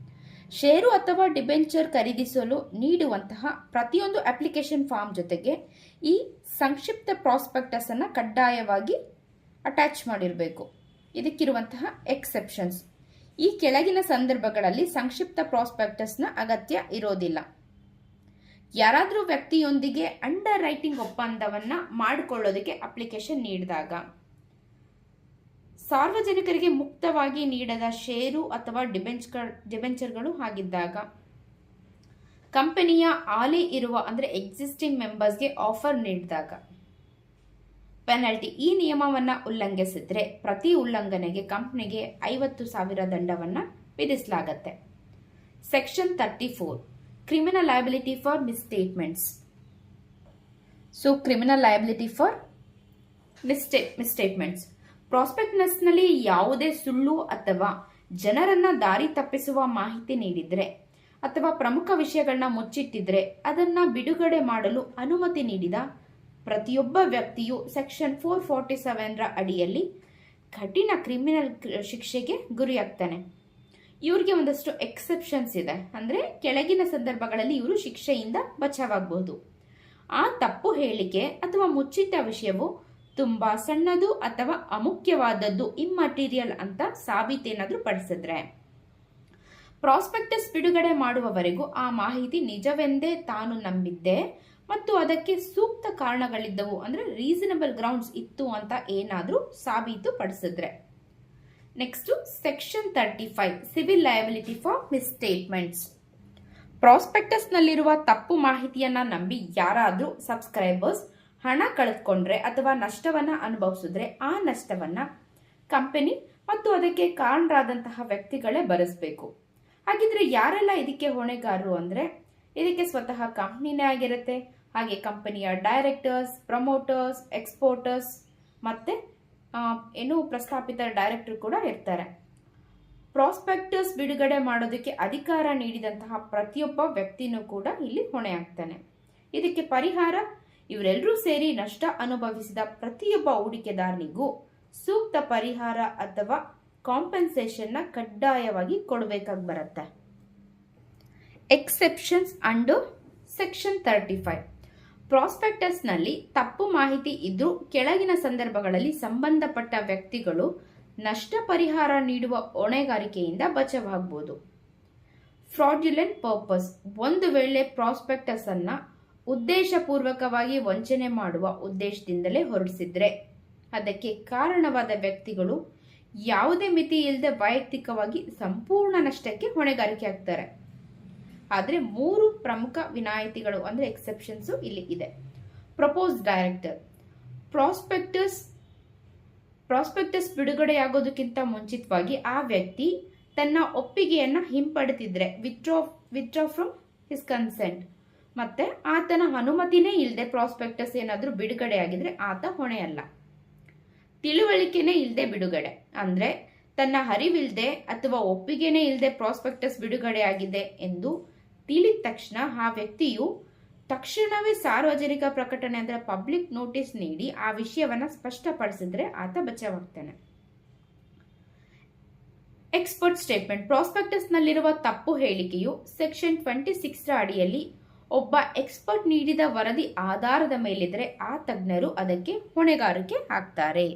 ಷೇರು ಅಥವಾ ಡಿಬೆಂಚರ್ ಖರೀದಿಸಲು ನೀಡುವಂತಹ ಪ್ರತಿಯೊಂದು ಅಪ್ಲಿಕೇಶನ್ ಫಾರ್ಮ್ ಜೊತೆಗೆ ಈ ಸಂಕ್ಷಿಪ್ತ ಪ್ರಾಸ್ಪೆಕ್ಟಸ್ ಅನ್ನು ಕಡ್ಡಾಯವಾಗಿ ಅಟ್ಯಾಚ್ ಮಾಡಿರಬೇಕು. ಇದಕ್ಕಿರುವಂತಹ ಎಕ್ಸೆಪ್ಷನ್ಸ್: ಈ ಕೆಳಗಿನ ಸಂದರ್ಭಗಳಲ್ಲಿ ಸಂಕ್ಷಿಪ್ತ ಪ್ರಾಸ್ಪೆಕ್ಟಸ್ನ ಅಗತ್ಯ ಇರೋದಿಲ್ಲ. ಯಾರಾದರೂ ವ್ಯಕ್ತಿಯೊಂದಿಗೆ ಅಂಡರ್ ರೈಟಿಂಗ್ ಒಪ್ಪಂದವನ್ನ ಮಾಡಿಕೊಳ್ಳೋದಕ್ಕೆ ಅಪ್ಲಿಕೇಶನ್ ನೀಡಿದಾಗ, ಸಾರ್ವಜನಿಕರಿಗೆ ಮುಕ್ತವಾಗಿ ನೀಡದ ಷೇರು ಅಥವಾ ಡಿಬೆಂಚರ್ಗಳು ಆಗಿದ್ದಾಗ, ಕಂಪನಿಯ ಹಾಲಿ ಇರುವ ಅಂದರೆ ಎಕ್ಸಿಸ್ಟಿಂಗ್ ಮೆಂಬರ್ಸ್ಗೆ ಆಫರ್ ನೀಡಿದಾಗ, ಪೆನಲ್ಟಿ: ಈ ನಿಯಮವನ್ನು ಉಲ್ಲಂಘಿಸಿದ್ರೆ ಪ್ರತಿ ಉಲ್ಲಂಘನೆಗೆ ಕಂಪನಿಗೆ 50,000 ದಂಡವನ್ನು ವಿಧಿಸಲಾಗುತ್ತೆ. Section 34 criminal liability for misstatements. So criminal liability for misstatements: ಪ್ರಾಸ್ಪೆಕ್ಟಸ್ನಲ್ಲಿ ಯಾವುದೇ ಸುಳ್ಳು ಅಥವಾ ಜನರನ್ನ ದಾರಿ ತಪ್ಪಿಸುವ ಮಾಹಿತಿ ನೀಡಿದ್ರೆ ಅಥವಾ ಪ್ರಮುಖ ವಿಷಯಗಳನ್ನ ಮುಚ್ಚಿಟ್ಟಿದ್ರೆ ಅದನ್ನ ಬಿಡುಗಡೆ ಮಾಡಲು ಅನುಮತಿ ನೀಡಿದ ಪ್ರತಿಯೊಬ್ಬ ವ್ಯಕ್ತಿಯು ಸೆಕ್ಷನ್ 447 ಅಡಿಯಲ್ಲಿ ಕಠಿಣ ಕ್ರಿಮಿನಲ್ ಶಿಕ್ಷೆಗೆ ಗುರಿಯಾಗ್ತಾನೆ. ಇವ್ರಿಗೆ ಒಂದಷ್ಟು ಎಕ್ಸೆಪ್ಷನ್ಸ್ ಇದೆ. ಅಂದರೆ ಕೆಳಗಿನ ಸಂದರ್ಭಗಳಲ್ಲಿ ಇವರು ಶಿಕ್ಷೆಯಿಂದ ಬಚಾವಾಗಬಹುದು. ಆ ತಪ್ಪು ಹೇಳಿಕೆ ಅಥವಾ ಮುಚ್ಚಿಟ್ಟ ವಿಷಯವು ತುಂಬಾ ಸಣ್ಣದು ಅಥವಾ ಅಮುಖ್ಯವಾದದ್ದು, ಇಮ್ಮಾಟೀರಿಯಲ್ ಅಂತ ಸಾಬೀತೇನಾದ್ರೂ ಪಡಿಸಿದ್ರೆ, ಪ್ರಾಸ್ಪೆಕ್ಟಸ್ ಬಿಡುಗಡೆ ಮಾಡುವವರೆಗೂ ಆ ಮಾಹಿತಿ ನಿಜವೆಂದೇ ತಾನು ನಂಬಿದ್ದೆ ಮತ್ತು ಅದಕ್ಕೆ ಸೂಕ್ತ ಕಾರಣಗಳಿದ್ದವು, ಅಂದ್ರೆ ರೀಸನಬಲ್ ಗ್ರೌಂಡ್ಸ್ ಇತ್ತು ಅಂತ ಏನಾದ್ರೂ ಸಾಬೀತು ಪಡಿಸಿದ್ರೆ. Next section 35 civil liability for misstatements. Prospectus ನಲ್ಲಿರುವ ತಪ್ಪು ಮಾಹಿತಿಯನ್ನ ನಂಬಿ ಯಾರಾದ್ರೂ ಸಬ್ಸ್ಕ್ರೈಬರ್ಸ್ ಹಣ ಕಳೆದುಕೊಂಡ್ರೆ ಅಥವಾ ನಷ್ಟವನ್ನ ಅನುಭವಿಸಿದ್ರೆ ಆ ನಷ್ಟವನ್ನ ಕಂಪನಿ ಮತ್ತು ಅದಕ್ಕೆ ಕಾರಣರಾದಂತಹ ವ್ಯಕ್ತಿಗಳೇ ಭರಿಸಬೇಕು. ಹಾಗಿದ್ರೆ ಯಾರೆಲ್ಲ ಇದಕ್ಕೆ ಹೊಣೆಗಾರರು ಅಂದ್ರೆ, ಇದಕ್ಕೆ ಸ್ವತಃ ಕಂಪನಿನೇ ಆಗಿರುತ್ತೆ. ಹಾಗೆ ಕಂಪನಿಯ ಡೈರೆಕ್ಟರ್ಸ್, ಪ್ರಮೋಟರ್ಸ್, ಎಕ್ಸ್ಪೋರ್ಟರ್ಸ್ ಮತ್ತೆ ಪ್ರಸ್ತಾಪಿತ ಡೈರೆಕ್ಟರ್ ಕೂಡ ಇರ್ತಾರೆ. ಪ್ರಾಸ್ಪೆಕ್ಟಸ್ ಬಿಡುಗಡೆ ಮಾಡೋದಕ್ಕೆ ಅಧಿಕಾರ ನೀಡಿದಂತಹ ಪ್ರತಿಯೊಬ್ಬ ವ್ಯಕ್ತಿನೂ ಕೂಡ ಇಲ್ಲಿ ಹೊಣೆ ಆಗ್ತಾನೆ. ಇದಕ್ಕೆ ಪರಿಹಾರ: ಇವರೆಲ್ಲರೂ ಸೇರಿ ನಷ್ಟ ಅನುಭವಿಸಿದ ಪ್ರತಿಯೊಬ್ಬ ಹೂಡಿಕೆದಾರನಿಗೂ ಸೂಕ್ತ ಪರಿಹಾರ ಅಥವಾ ಕಾಂಪೆನ್ಸೇಷನ್ ಕಡ್ಡಾಯವಾಗಿ ಕೊಡಬೇಕಾಗಿ ಬರುತ್ತೆ. ಎಕ್ಸೆಪ್ಷನ್ಸ್ ಅಂಡರ್ ಸೆಕ್ಷನ್ 35: ಪ್ರಾಸ್ಪೆಕ್ಟಸ್ನಲ್ಲಿ ತಪ್ಪು ಮಾಹಿತಿ ಇದ್ರೂ ಕೆಳಗಿನ ಸಂದರ್ಭಗಳಲ್ಲಿ ಸಂಬಂಧಪಟ್ಟ ವ್ಯಕ್ತಿಗಳು ನಷ್ಟ ಪರಿಹಾರ ನೀಡುವ ಹೊಣೆಗಾರಿಕೆಯಿಂದ ಬಚಾವಾಗಬಹುದು. ಫ್ರಾಡ್ಯುಲೆಂಟ್ ಪರ್ಪಸ್: ಒಂದು ವೇಳೆ ಪ್ರಾಸ್ಪೆಕ್ಟಸ್ ಅನ್ನ ಉದ್ದೇಶಪೂರ್ವಕವಾಗಿ ವಂಚನೆ ಮಾಡುವ ಉದ್ದೇಶದಿಂದಲೇ ಹೊರಡಿಸಿದ್ರೆ ಅದಕ್ಕೆ ಕಾರಣವಾದ ವ್ಯಕ್ತಿಗಳು ಯಾವುದೇ ಮಿತಿ ಇಲ್ಲದೆ ವೈಯಕ್ತಿಕವಾಗಿ ಸಂಪೂರ್ಣ ನಷ್ಟಕ್ಕೆ ಹೊಣೆಗಾರಿಕೆ ಆಗ್ತಾರೆ. ಆದರೆ 3 ಪ್ರಮುಖ ವಿನಾಯಿತಿಗಳು ಅಂದ್ರೆ ಎಕ್ಸೆಪ್ಷನ್ಸ್ ಇಲ್ಲಿ ಇದೆ. ಪ್ರಪೋಸ್ ಡೈರೆಕ್ಟರ್: ಪ್ರಾಸ್ಪೆಕ್ಟಸ್ ಬಿಡುಗಡೆಯಾಗೋದಕ್ಕಿಂತ ಮುಂಚಿತವಾಗಿ ಆ ವ್ಯಕ್ತಿ ತನ್ನ ಒಪ್ಪಿಗೆಯನ್ನ ಹಿಂಪಡೆದಿದ್ರೆ, ವಿತ್ಡ್ರಾ ಫ್ರಮ್ ಹಿಸ್ ಕನ್ಸೆಂಟ್, ಮತ್ತೆ ಆತನ ಅನುಮತಿನೇ ಇಲ್ಲದೆ ಪ್ರಾಸ್ಪೆಕ್ಟಸ್ ಏನಾದ್ರೂ ಬಿಡುಗಡೆ ಆಗಿದ್ರೆ ಆತ ಹೊಣೆಯಲ್ಲ. ತಿಳುವಳಿಕೆನೇ ಇಲ್ಲದೆ ಬಿಡುಗಡೆ ಅಂದ್ರೆ ತನ್ನ ಅರಿವಿಲ್ಲದೆ ಅಥವಾ ಒಪ್ಪಿಗೆನೇ ಇಲ್ಲದೆ ಪ್ರಾಸ್ಪೆಕ್ಟಸ್ ಬಿಡುಗಡೆ ಆಗಿದೆ ಎಂದು ತಿಳಿದ ತಕ್ಷಣ ಆ ವ್ಯಕ್ತಿಯು ತಕ್ಷಣವೇ ಸಾರ್ವಜನಿಕ ಪ್ರಕಟಣೆ ಅಂದ್ರೆ ಪಬ್ಲಿಕ್ ನೋಟಿಸ್ ನೀಡಿ ಆ ವಿಷಯವನ್ನ ಸ್ಪಷ್ಟಪಡಿಸಿದ್ರೆ ಆತ ಬಚಾವಾಗ್ತಾನೆ. ಎಕ್ಸ್ಪರ್ಟ್ ಸ್ಟೇಟ್ಮೆಂಟ್: ಪ್ರಾಸ್ಪೆಕ್ಟಸ್ ನಲ್ಲಿರುವ ತಪ್ಪು ಹೇಳಿಕೆಯು ಸೆಕ್ಷನ್ 26 ಅಡಿಯಲ್ಲಿ ಒಬ್ಬ ಎಕ್ಸ್ಪರ್ಟ್ ನೀಡಿದ ವರದಿ ಆಧಾರದ ಮೇಲಿದ್ರೆ ಆ ತಜ್ಞರು ಅದಕ್ಕೆ ಹೊಣೆಗಾರಿಕೆ ಆಗ್ತಾರೆ.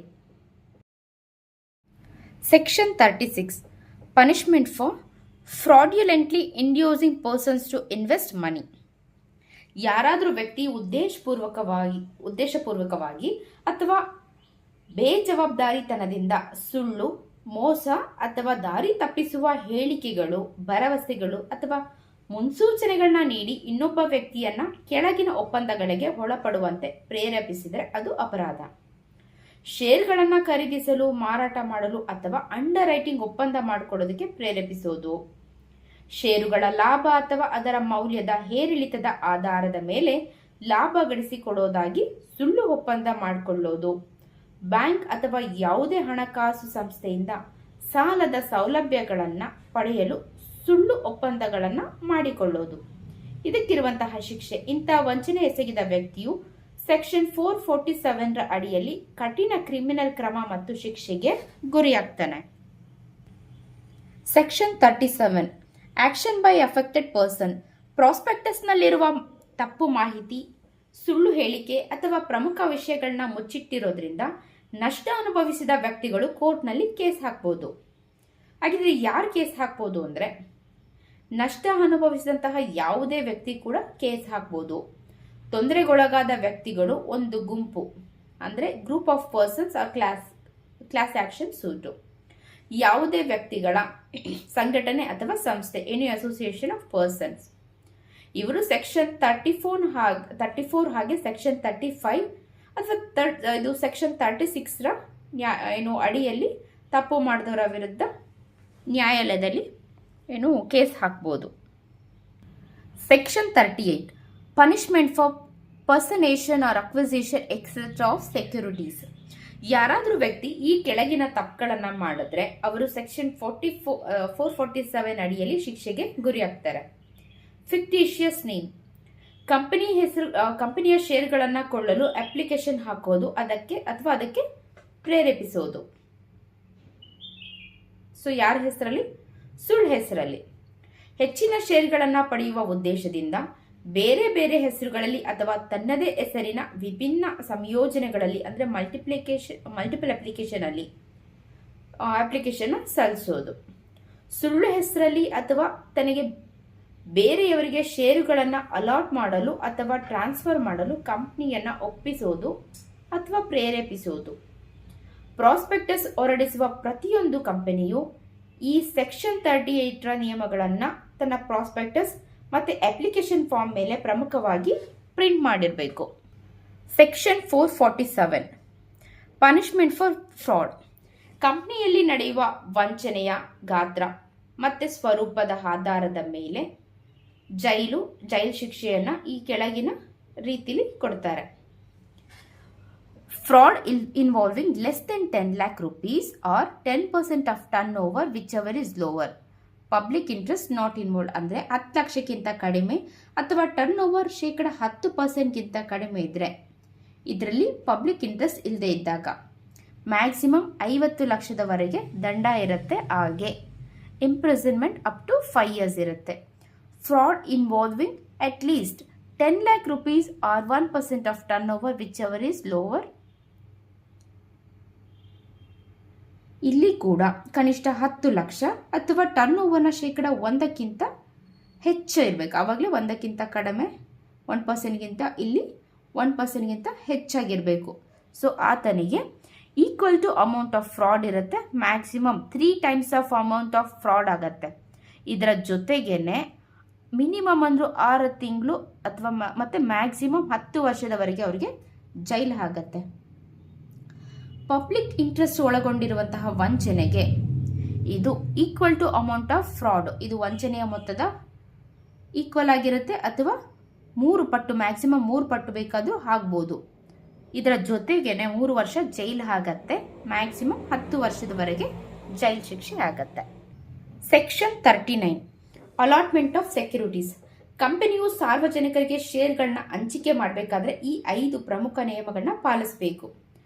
Section 36 punishment for fraudulently inducing persons to invest money. ಯಾರಾದರೂ ವ್ಯಕ್ತಿ ಉದ್ದೇಶಪೂರ್ವಕವಾಗಿ ಅಥವಾ ಬೇಜವಾಬ್ದಾರಿತನದಿಂದ ಸುಳ್ಳು, ಮೋಸ ಅಥವಾ ದಾರಿ ತಪ್ಪಿಸುವ ಹೇಳಿಕೆಗಳು, ಭರವಸೆಗಳು ಅಥವಾ ಮುನ್ಸೂಚನೆಗಳನ್ನ ನೀಡಿ ಇನ್ನೊಬ್ಬ ವ್ಯಕ್ತಿಯನ್ನ ಕೆಳಗಿನ ಒಪ್ಪಂದಗಳಿಗೆ ಒಳಪಡುವಂತೆ ಪ್ರೇರೇಪಿಸಿದರೆ ಅದು ಅಪರಾಧ. ಶೇರ್ಗಳನ್ನು ಖರೀದಿಸಲು, ಮಾರಾಟ ಮಾಡಲು ಅಥವಾ ಅಂಡರ್ ರೈಟಿಂಗ್ ಒಪ್ಪಂದ ಮಾಡಿಕೊಳ್ಳೋದಕ್ಕೆ ಪ್ರೇರೇಪಿಸೋದು, ಷೇರುಗಳ ಲಾಭ ಅಥವಾ ಅದರ ಮೌಲ್ಯದ ಏರಿಳಿತದ ಆಧಾರದ ಮೇಲೆ ಲಾಭ ಗಳಿಸಿಕೊಡೋದಾಗಿ ಸುಳ್ಳು ಒಪ್ಪಂದ ಮಾಡಿಕೊಳ್ಳೋದು, ಬ್ಯಾಂಕ್ ಅಥವಾ ಯಾವುದೇ ಹಣಕಾಸು ಸಂಸ್ಥೆಯಿಂದ ಸಾಲದ ಸೌಲಭ್ಯಗಳನ್ನು ಪಡೆಯಲು ಸುಳ್ಳು ಒಪ್ಪಂದಗಳನ್ನು ಮಾಡಿಕೊಳ್ಳೋದು. ಇದಕ್ಕಿರುವಂತಹ ಶಿಕ್ಷೆ: ಇಂಥ ವಂಚನೆ ಎಸಗಿದ ವ್ಯಕ್ತಿಯು ಸೆಕ್ಷನ್ 447 ಅಡಿಯಲ್ಲಿ ಕಠಿಣ ಕ್ರಿಮಿನಲ್ ಕ್ರಮ ಮತ್ತು ಶಿಕ್ಷೆಗೆ ಗುರಿಯಾಗ್ತಾನೆ. Section 37 action by affected person. ಪ್ರಾಸ್ಪೆಕ್ಟಸ್ನಲ್ಲಿರುವ ತಪ್ಪು ಮಾಹಿತಿ, ಸುಳ್ಳು ಹೇಳಿಕೆ ಅಥವಾ ಪ್ರಮುಖ ವಿಷಯಗಳನ್ನ ಮುಚ್ಚಿಟ್ಟಿರೋದ್ರಿಂದ ನಷ್ಟ ಅನುಭವಿಸಿದ ವ್ಯಕ್ತಿಗಳು ಕೋರ್ಟ್ನಲ್ಲಿ ಕೇಸ್ ಹಾಕ್ಬೋದು. ಹಾಗಿದ್ರೆ ಯಾರು ಕೇಸ್ ಹಾಕ್ಬೋದು ಅಂದರೆ, ನಷ್ಟ ಅನುಭವಿಸಿದಂತಹ ಯಾವುದೇ ವ್ಯಕ್ತಿ ಕೂಡ ಕೇಸ್ ಹಾಕ್ಬೋದು. ತೊಂದರೆಗೊಳಗಾದ ವ್ಯಕ್ತಿಗಳು ಒಂದು ಗುಂಪು ಅಂದರೆ group of persons or class action suit. ಯಾವುದೇ ವ್ಯಕ್ತಿಗಳ ಸಂಘಟನೆ ಅಥವಾ ಸಂಸ್ಥೆ, ಎನಿ ಅಸೋಸಿಯೇಷನ್ ಆಫ್ ಪರ್ಸನ್ಸ್, ಇವರು ಸೆಕ್ಷನ್ 34 ಹಾಗೆ ಸೆಕ್ಷನ್ 35 ಅಥವಾ ಇದು ಸೆಕ್ಷನ್ 36 ಅಡಿಯಲ್ಲಿ ತಪ್ಪು ಮಾಡಿದವರ ವಿರುದ್ಧ ನ್ಯಾಯಾಲಯದಲ್ಲಿ ಕೇಸ್ ಹಾಕ್ಬೋದು. Section 38 punishment for personation or acquisition etcetera of securities. ಯಾರಾದರೂ ವ್ಯಕ್ತಿ ಈ ಕೆಳಗಿನ ತಪ್ಪುಗಳನ್ನು ಮಾಡಿದ್ರೆ ಅವರು ಸೆಕ್ಷನ್ 447 ಅಡಿಯಲ್ಲಿ ಶಿಕ್ಷೆಗೆ ಗುರಿಯಾಗ್ತಾರೆ. ಫಿಕ್ಟಿಷಿಯಸ್ ನೇಮ್, ಕಂಪನಿಯ ಶೇರ್ಗಳನ್ನು ಕೊಳ್ಳಲು ಅಪ್ಲಿಕೇಶನ್ ಹಾಕೋದು, ಅದಕ್ಕೆ ಪ್ರೇರೇಪಿಸೋದು. ಸೊ ಯಾರ ಹೆಸರಲ್ಲಿ? ಸುಳ್ಳು ಹೆಸರಲ್ಲಿ. ಹೆಚ್ಚಿನ ಶೇರ್ಗಳನ್ನು ಪಡೆಯುವ ಉದ್ದೇಶದಿಂದ ಬೇರೆ ಬೇರೆ ಹೆಸರುಗಳಲ್ಲಿ ಅಥವಾ ತನ್ನದೇ ಹೆಸರಿನ ವಿಭಿನ್ನ ಸಂಯೋಜನೆಗಳಲ್ಲಿ ಅಂದರೆ ಮಲ್ಟಿಪಲ್ ಅಪ್ಲಿಕೇಶನ್ ಸಲ್ಲಿಸೋದು. ಸುಳ್ಳು ಹೆಸರಲ್ಲಿ ಅಥವಾ ತನಗೆ ಬೇರೆಯವರಿಗೆ ಷೇರುಗಳನ್ನು ಅಲಾಟ್ ಮಾಡಲು ಅಥವಾ ಟ್ರಾನ್ಸ್ಫರ್ ಮಾಡಲು ಕಂಪ್ನಿಯನ್ನು ಒಪ್ಪಿಸೋದು ಅಥವಾ ಪ್ರೇರೇಪಿಸೋದು. ಪ್ರಾಸ್ಪೆಕ್ಟಸ್ ಹೊರಡಿಸುವ ಪ್ರತಿಯೊಂದು ಕಂಪನಿಯು ಈ ಸೆಕ್ಷನ್ 38ರ ನಿಯಮಗಳನ್ನು ತನ್ನ ಪ್ರಾಸ್ಪೆಕ್ಟಸ್ ಮತ್ತು ಅಪ್ಲಿಕೇಶನ್ ಫಾರ್ಮ್ ಮೇಲೆ ಪ್ರಮುಖವಾಗಿ ಪ್ರಿಂಟ್ ಮಾಡಿರಬೇಕು. Section 447 punishment for fraud. ಕಂಪ್ನಿಯಲ್ಲಿ ನಡೆಯುವ ವಂಚನೆಯ ಗಾತ್ರ ಮತ್ತು ಸ್ವರೂಪದ ಆಧಾರದ ಮೇಲೆ ಜೈಲು ಶಿಕ್ಷೆಯನ್ನು ಈ ಕೆಳಗಿನ ರೀತಿಲಿ ಕೊಡ್ತಾರೆ. Fraud involving less than 10 lakh rupees or 10% of turnover whichever is lower. Public interest not involve ಅಂದರೆ 10 ಲಕ್ಷಕ್ಕಿಂತ ಕಡಿಮೆ ಅಥವಾ ಟರ್ನ್ ಓವರ್ 10% ಕಡಿಮೆ ಇದ್ದರೆ, ಇದರಲ್ಲಿ ಪಬ್ಲಿಕ್ ಇಂಟ್ರೆಸ್ಟ್ ಇಲ್ಲದೆ ಇದ್ದಾಗ ಮ್ಯಾಕ್ಸಿಮಮ್ 50 ಲಕ್ಷದವರೆಗೆ ದಂಡ ಇರುತ್ತೆ. ಹಾಗೆ ಇಂಪ್ರಿಸನ್ಮೆಂಟ್ ಅಪ್ ಟು 5 years ಇರುತ್ತೆ. Fraud involving at least 10 lakh rupees or 1% of turnover whichever is lower. ಇಲ್ಲಿ ಕೂಡ ಕನಿಷ್ಠ 10 ಲಕ್ಷ ಅಥವಾ ಟರ್ನ್ ಓವರ್ನ 1% ಹೆಚ್ಚು ಇರಬೇಕು. ಆವಾಗಲೇ 1ಕ್ಕಿಂತ ಕಡಿಮೆ 1%ಗಿಂತ ಇಲ್ಲಿ 1%ಗಿಂತ ಹೆಚ್ಚಾಗಿರಬೇಕು. ಸೊ ಆತನಿಗೆ equal to amount of fraud ಇರುತ್ತೆ. Maximum 3 times of amount of fraud ಆಗುತ್ತೆ. ಇದರ ಜೊತೆಗೇನೆ ಮಿನಿಮಮ್ ಅಂದರೂ 6 ತಿಂಗಳು ಅಥವಾ ಮತ್ತೆ ಮ್ಯಾಕ್ಸಿಮಮ್ 10 ವರ್ಷದವರೆಗೆ ಅವರಿಗೆ ಜೈಲು ಆಗುತ್ತೆ. ಪಬ್ಲಿಕ್ ಇಂಟ್ರೆಸ್ಟ್ ಒಳಗೊಂಡಿರುವಂತಹ ವಂಚನೆಗೆ ಇದು equal to amount of fraud, ಇದು ವಂಚನೆಯ ಮೊತ್ತದ ಈಕ್ವಲ್ ಆಗಿರುತ್ತೆ ಅಥವಾ 3 ಪಟ್ಟು, ಮ್ಯಾಕ್ಸಿಮಮ್ 3 ಪಟ್ಟು ಬೇಕಾದರೂ ಆಗ್ಬೋದು. ಇದರ ಜೊತೆಗೇನೆ 3 ವರ್ಷ ಜೈಲು ಆಗತ್ತೆ, ಮ್ಯಾಕ್ಸಿಮಮ್ 10 ವರ್ಷದವರೆಗೆ ಜೈಲು ಶಿಕ್ಷೆ ಆಗತ್ತೆ. Section 39 allotment of securities. ಕಂಪನಿಯು ಸಾರ್ವಜನಿಕರಿಗೆ ಶೇರ್ಗಳನ್ನ ಹಂಚಿಕೆ ಮಾಡಬೇಕಾದ್ರೆ ಈ 5 ಪ್ರಮುಖ ನಿಯಮಗಳನ್ನ ಪಾಲಿಸಬೇಕು.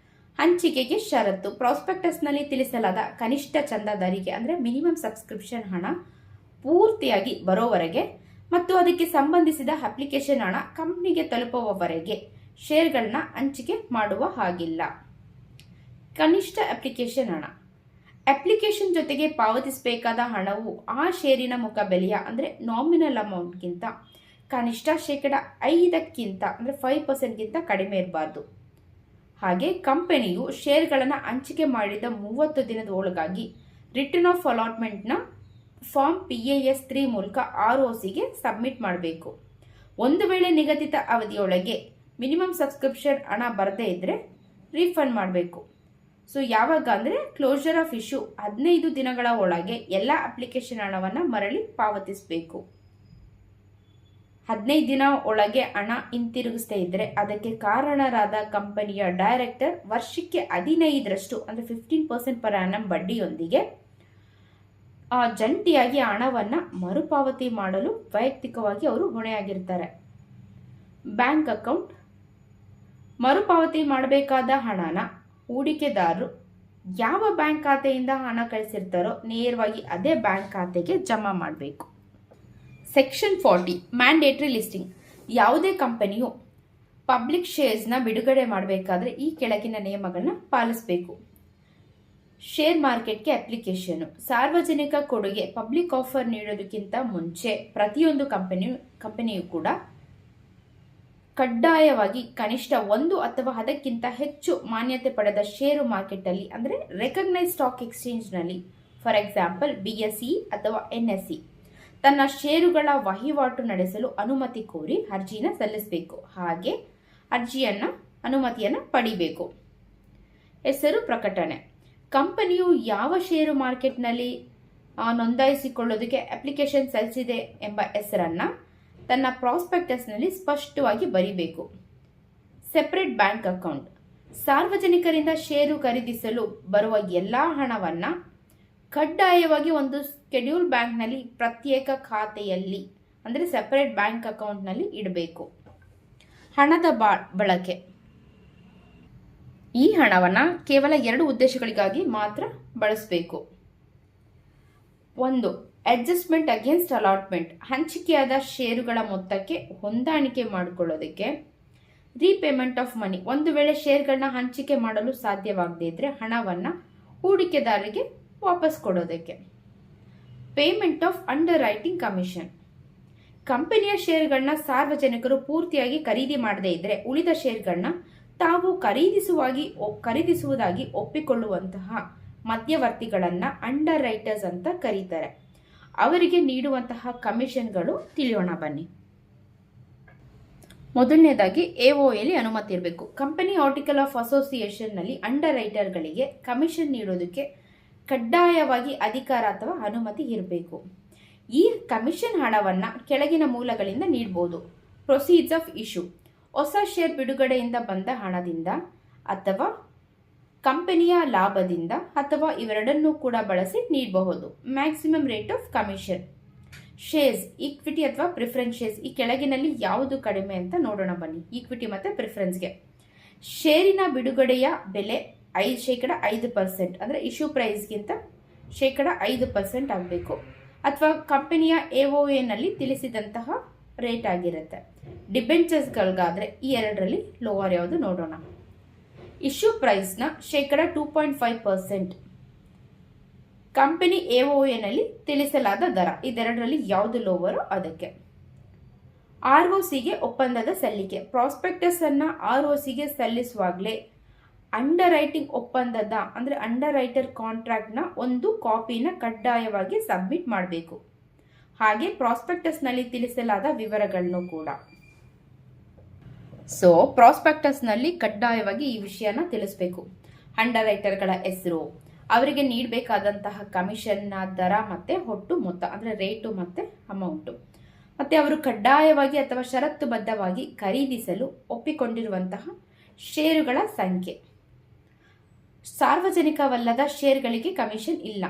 ಹಂಚಿಕೆಗೆ ಷರತ್ತು: ಪ್ರಾಸ್ಪೆಕ್ಟಸ್ನಲ್ಲಿ ತಿಳಿಸಲಾದ ಕನಿಷ್ಠ ಚಂದಾದಾರಿಕೆ ಅಂದರೆ ಮಿನಿಮಮ್ ಸಬ್ಸ್ಕ್ರಿಪ್ಷನ್ ಹಣ ಪೂರ್ತಿಯಾಗಿ ಬರೋವರೆಗೆ ಮತ್ತು ಅದಕ್ಕೆ ಸಂಬಂಧಿಸಿದ ಅಪ್ಲಿಕೇಶನ್ ಹಣ ಕಂಪ್ನಿಗೆ ತಲುಪುವವರೆಗೆ ಶೇರ್ಗಳನ್ನ ಹಂಚಿಕೆ ಮಾಡುವ ಹಾಗಿಲ್ಲ. ಕನಿಷ್ಠ ಅಪ್ಲಿಕೇಶನ್ ಹಣ: ಅಪ್ಲಿಕೇಶನ್ ಜೊತೆಗೆ ಪಾವತಿಸಬೇಕಾದ ಹಣವು ಆ ಷೇರಿನ ಮುಖಬೆಲೆಯ ಅಂದರೆ ನಾಮಿನಲ್ ಅಮೌಂಟ್ಗಿಂತ ಕನಿಷ್ಠ 5% ಅಂದರೆ 5%ಗಿಂತ ಕಡಿಮೆ ಇರಬಾರ್ದು. ಹಾಗೆ ಕಂಪನಿಯು ಶೇರ್ಗಳನ್ನು ಹಂಚಿಕೆ ಮಾಡಿದ 30 ದಿನದ ಒಳಗಾಗಿ ರಿಟರ್ನ್ ಆಫ್ ಅಲಾಟ್ಮೆಂಟ್ನ ಫಾರ್ಮ್ PAS 3 ಮೂಲಕ ROCಗೆ ಸಬ್ಮಿಟ್ ಮಾಡಬೇಕು. ಒಂದು ವೇಳೆ ನಿಗದಿತ ಅವಧಿಯೊಳಗೆ ಮಿನಿಮಮ್ ಸಬ್ಸ್ಕ್ರಿಪ್ಷನ್ ಹಣ ಬರದೇ ಇದ್ದರೆ ರೀಫಂಡ್ ಮಾಡಬೇಕು. ಸೊ ಯಾವಾಗ ಅಂದರೆ ಕ್ಲೋಸರ್ ಆಫ್ ಇಶ್ಯೂ 15 ದಿನಗಳ ಒಳಗೆ ಎಲ್ಲ ಅಪ್ಲಿಕೇಶನ್ ಹಣವನ್ನು ಮರಳಿ ಪಾವತಿಸಬೇಕು. 15 ದಿನ ಒಳಗೆ ಹಣ ಹಿಂತಿರುಗಿಸದೇ ಇದ್ದರೆ ಅದಕ್ಕೆ ಕಾರಣರಾದ ಕಂಪನಿಯ ಡೈರೆಕ್ಟರ್ ವರ್ಷಕ್ಕೆ 15% ಅಂದರೆ 15% ಪರ್ annum ಬಡ್ಡಿಯೊಂದಿಗೆ ಜಂಟಿಯಾಗಿ ಹಣವನ್ನು ಮರುಪಾವತಿ ಮಾಡಲು ವೈಯಕ್ತಿಕವಾಗಿ ಅವರು ಹೊಣೆಯಾಗಿರ್ತಾರೆ. ಬ್ಯಾಂಕ್ ಅಕೌಂಟ್: ಮರುಪಾವತಿ ಮಾಡಬೇಕಾದ ಹಣನ ಹೂಡಿಕೆದಾರರು ಯಾವ ಬ್ಯಾಂಕ್ ಖಾತೆಯಿಂದ ಹಣ ಕಳಿಸಿರ್ತಾರೋ ನೇರವಾಗಿ ಅದೇ ಬ್ಯಾಂಕ್ ಖಾತೆಗೆ ಜಮಾ ಮಾಡಬೇಕು. Section 40 mandatory listing. ಯಾವುದೇ ಕಂಪನಿಯು ಪಬ್ಲಿಕ್ ಶೇರ್ಸ್ನ ಬಿಡುಗಡೆ ಮಾಡಬೇಕಾದ್ರೆ ಈ ಕೆಳಗಿನ ನಿಯಮಗಳನ್ನ ಪಾಲಿಸಬೇಕು. ಶೇರ್ ಮಾರ್ಕೆಟ್ಗೆ ಅಪ್ಲಿಕೇಶನ್. ಸಾರ್ವಜನಿಕ ಕೊಡುಗೆ ಪಬ್ಲಿಕ್ ಆಫರ್ ನೀಡೋದಕ್ಕಿಂತ ಮುಂಚೆ ಪ್ರತಿಯೊಂದು ಕಂಪನಿಯು ಕೂಡ ಕಡ್ಡಾಯವಾಗಿ ಕನಿಷ್ಠ 1 ಅಥವಾ ಅದಕ್ಕಿಂತ ಹೆಚ್ಚು ಮಾನ್ಯತೆ ಪಡೆದ ಷೇರು ಮಾರ್ಕೆಟ್ ಅಲ್ಲಿ ಅಂದರೆ ರೆಕಗ್ನೈಸ್ ಸ್ಟಾಕ್ ಎಕ್ಸ್ಚೇಂಜ್ ನಲ್ಲಿ, ಫಾರ್ ಎಕ್ಸಾಂಪಲ್ BSE ಅಥವಾ NSE, ತನ್ನ ಷೇರುಗಳ ವಹಿವಾಟು ನಡೆಸಲು ಅನುಮತಿ ಕೋರಿ ಅರ್ಜಿನ ಸಲ್ಲಿಸಬೇಕು. ಹಾಗೆ ಅನುಮತಿಯನ್ನು ಪಡಿಬೇಕು. ಹೆಸರು ಪ್ರಕಟಣೆ. ಕಂಪನಿಯು ಯಾವ ಷೇರು ಮಾರ್ಕೆಟ್ನಲ್ಲಿ ನೋಂದಾಯಿಸಿಕೊಳ್ಳೋದಕ್ಕೆ ಅಪ್ಲಿಕೇಶನ್ ಸಲ್ಲಿಸಿದೆ ಎಂಬ ಹೆಸರನ್ನ ತನ್ನ ಪ್ರಾಸ್ಪೆಕ್ಟಸ್ನಲ್ಲಿ ಸ್ಪಷ್ಟವಾಗಿ ಬರೀಬೇಕು. Separate bank account. ಸಾರ್ವಜನಿಕರಿಂದ ಷೇರು ಖರೀದಿಸಲು ಬರುವ ಎಲ್ಲಾ ಹಣವನ್ನ ಕಡ್ಡಾಯವಾಗಿ ಒಂದು ಶೆಡ್ಯೂಲ್ ಬ್ಯಾಂಕ್ನಲ್ಲಿ ಪ್ರತ್ಯೇಕ ಖಾತೆಯಲ್ಲಿ ಅಂದರೆ ಸೆಪರೇಟ್ ಬ್ಯಾಂಕ್ ಅಕೌಂಟ್ನಲ್ಲಿ ಇಡಬೇಕು. ಹಣದ ಬಳಕೆ. ಈ ಹಣವನ್ನು ಕೇವಲ 2 ಉದ್ದೇಶಗಳಿಗಾಗಿ ಮಾತ್ರ ಬಳಸಬೇಕು. 1. Adjustment against allotment. ಹಂಚಿಕೆಯಾದ ಷೇರುಗಳ ಮೊತ್ತಕ್ಕೆ ಹೊಂದಾಣಿಕೆ ಮಾಡಿಕೊಳ್ಳೋದಕ್ಕೆ. Repayment of money. ಒಂದು ವೇಳೆ ಷೇರುಗಳನ್ನ ಹಂಚಿಕೆ ಮಾಡಲು ಸಾಧ್ಯವಾಗದೇ ಇದ್ರೆ ಹಣವನ್ನು ಹೂಡಿಕೆದಾರರಿಗೆ ವಾಪಸ್ ಕೊಡೋದಕ್ಕೆ. Payment of under writing commission. ಕಂಪನಿಯ ಷೇರುಗಳನ್ನ ಸಾರ್ವಜನಿಕರು ಪೂರ್ತಿಯಾಗಿ ಖರೀದಿ ಮಾಡದೇ ಇದ್ರೆ ಉಳಿದ ಷೇರುಗಳನ್ನ ತಾವು ಖರೀದಿಸುವುದಾಗಿ ಒಪ್ಪಿಕೊಳ್ಳುವಂತಹ ಮಧ್ಯವರ್ತಿಗಳನ್ನ ಅಂಡರ್ ರೈಟರ್ಸ್ ಅಂತ ಕರೀತಾರೆ. ಅವರಿಗೆ ನೀಡುವಂತಹ ಕಮಿಷನ್ಗಳು ತಿಳಿಯೋಣ ಬನ್ನಿ. ಮೊದಲನೇದಾಗಿ AOA ಅನುಮತಿ ಇರಬೇಕು. ಕಂಪನಿ ಆರ್ಟಿಕಲ್ ಆಫ್ ಅಸೋಸಿಯೇಷನ್ ನಲ್ಲಿ ಅಂಡರ್ ರೈಟರ್ಗಳಿಗೆ ಕಮಿಷನ್ ನೀಡೋದಕ್ಕೆ ಕಡ್ಡಾಯವಾಗಿ ಅಧಿಕಾರ ಅಥವಾ ಅನುಮತಿ ಇರಬೇಕು. ಈ ಕಮಿಷನ್ ಹಣವನ್ನ ಕೆಳಗಿನ ಮೂಲಗಳಿಂದ ನೀಡಬಹುದು. Proceeds of issue. ಹೊಸ ಶೇರ್ ಬಿಡುಗಡೆಯಿಂದ ಬಂದ ಹಣದಿಂದ ಅಥವಾ ಕಂಪನಿಯ ಲಾಭದಿಂದ ಅಥವಾ ಇವೆರಡನ್ನೂ ಕೂಡ ಬಳಸಿ ನೀಡಬಹುದು. Maximum rate of commission. Shares, equity ಅಥವಾ ಪ್ರಿಫರೆನ್ಸ್ ಶೇರ್ಸ್. ಈ ಕೆಳಗಿನಲ್ಲಿ ಯಾವುದು ಕಡಿಮೆ ಅಂತ ನೋಡೋಣ ಬನ್ನಿ. ಈಕ್ವಿಟಿ ಮತ್ತೆ ಪ್ರಿಫರೆನ್ಸ್ಗೆ ಶೇರಿನ ಬಿಡುಗಡೆಯ ಬೆಲೆ 5% ಅಂದರೆ ಇಶ್ಯೂ ಪ್ರೈಸ್ಗಿಂತ 5% ಆಗಬೇಕು ಅಥವಾ ಕಂಪನಿಯ AOA ನಲ್ಲಿ ತಿಳಿಸಿದಂತಹ ರೇಟ್ ಆಗಿರುತ್ತೆ. ಡಿಬೆಂಚರ್ಸ್ಗಳಿಗಾದ್ರೆ ಈ ಎರಡರಲ್ಲಿ ಲೋವರ್ ಯಾವುದು ನೋಡೋಣ. ಇಶ್ಯೂ ಪ್ರೈಸ್ನ 2.5% ಕಂಪನಿ AOA ನಲ್ಲಿ ತಿಳಿಸಲಾದ ದರ. ಇದೆರಡರಲ್ಲಿ ಯಾವುದು ಲೋವರೋ ಅದಕ್ಕೆ. ROCಗೆ ಒಪ್ಪಂದದ ಸಲ್ಲಿಕೆ. ಪ್ರಾಸ್ಪೆಕ್ಟಸ್ ಅನ್ನ ROCಗೆ ಸಲ್ಲಿಸುವಾಗಲೇ ಅಂಡರ್ ರೈಟಿಂಗ್ ಒಪ್ಪಂದದ ಅಂದ್ರೆ ಅಂಡರ್ ರೈಟರ್ ಕಾಂಟ್ರಾಕ್ಟ್ ನ ಒಂದು ಕಾಪಿನ ಕಡ್ಡಾಯವಾಗಿ ಸಬ್ಮಿಟ್ ಮಾಡಬೇಕು. ಹಾಗೆ ಪ್ರಾಸ್ಪೆಕ್ಟಸ್ ನಲ್ಲಿ ತಿಳಿಸಲಾದ ವಿವರಗಳನ್ನು ಕೂಡ. ಪ್ರಾಸ್ಪೆಕ್ಟಸ್ ನಲ್ಲಿ ಕಡ್ಡಾಯವಾಗಿ ಈ ವಿಷಯನ ತಿಳಿಸಬೇಕು. ಅಂಡರ್ ರೈಟರ್ಗಳ ಹೆಸರು, ಅವರಿಗೆ ನೀಡಬೇಕಾದಂತಹ ಕಮಿಷನ್ ನ ದರ ಮತ್ತೆ ಒಟ್ಟು ಮೊತ್ತ ಅಂದ್ರೆ ರೇಟು ಮತ್ತೆ ಅಮೌಂಟ್, ಮತ್ತೆ ಅವರು ಕಡ್ಡಾಯವಾಗಿ ಅಥವಾ ಷರತ್ತುಬದ್ಧವಾಗಿ ಖರೀದಿಸಲು ಒಪ್ಪಿಕೊಂಡಿರುವಂತಹ ಷೇರುಗಳ ಸಂಖ್ಯೆ. ಸಾರ್ವಜನಿಕವಲ್ಲದ ಷೇರುಗಳಿಗೆ ಕಮಿಷನ್ ಇಲ್ಲ.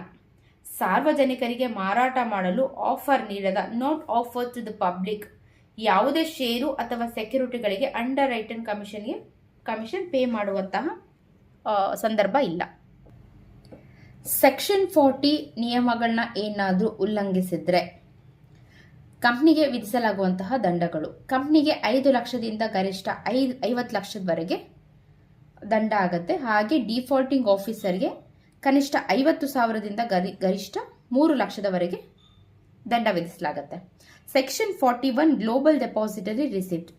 ಸಾರ್ವಜನಿಕರಿಗೆ ಮಾರಾಟ ಮಾಡಲು ಆಫರ್ ನೀಡದ not offer to the public ಯಾವುದೇ ಷೇರು ಅಥವಾ ಸೆಕ್ಯೂರಿಟಿಗಳಿಗೆ ಅಂಡರ್ ರೈಟನ್ ಕಮಿಷನ್ ಪೇ ಮಾಡುವಂತಹ ಸಂದರ್ಭ ಇಲ್ಲ. ಸೆಕ್ಷನ್ 40 ನಿಯಮಗಳನ್ನ ಏನಾದರೂ ಉಲ್ಲಂಘಿಸಿದ್ರೆ ಕಂಪ್ನಿಗೆ ವಿಧಿಸಲಾಗುವಂತಹ ದಂಡಗಳು. ಕಂಪ್ನಿಗೆ 5 ಲಕ್ಷದಿಂದ ಗರಿಷ್ಠ 50 ಲಕ್ಷದವರೆಗೆ ದಂಡ ಆಗತ್ತೆ. ಹಾಗೆ ಡಿಫಾಲ್ಟಿಂಗ್ ಆಫೀಸರ್ಗೆ ಕನಿಷ್ಠ 50,000ದಿಂದ ಗರಿಷ್ಠ 3 ಲಕ್ಷದವರೆಗೆ ದಂಡ ವಿಧಿಸಲಾಗುತ್ತೆ. Section 41 global depository receipt.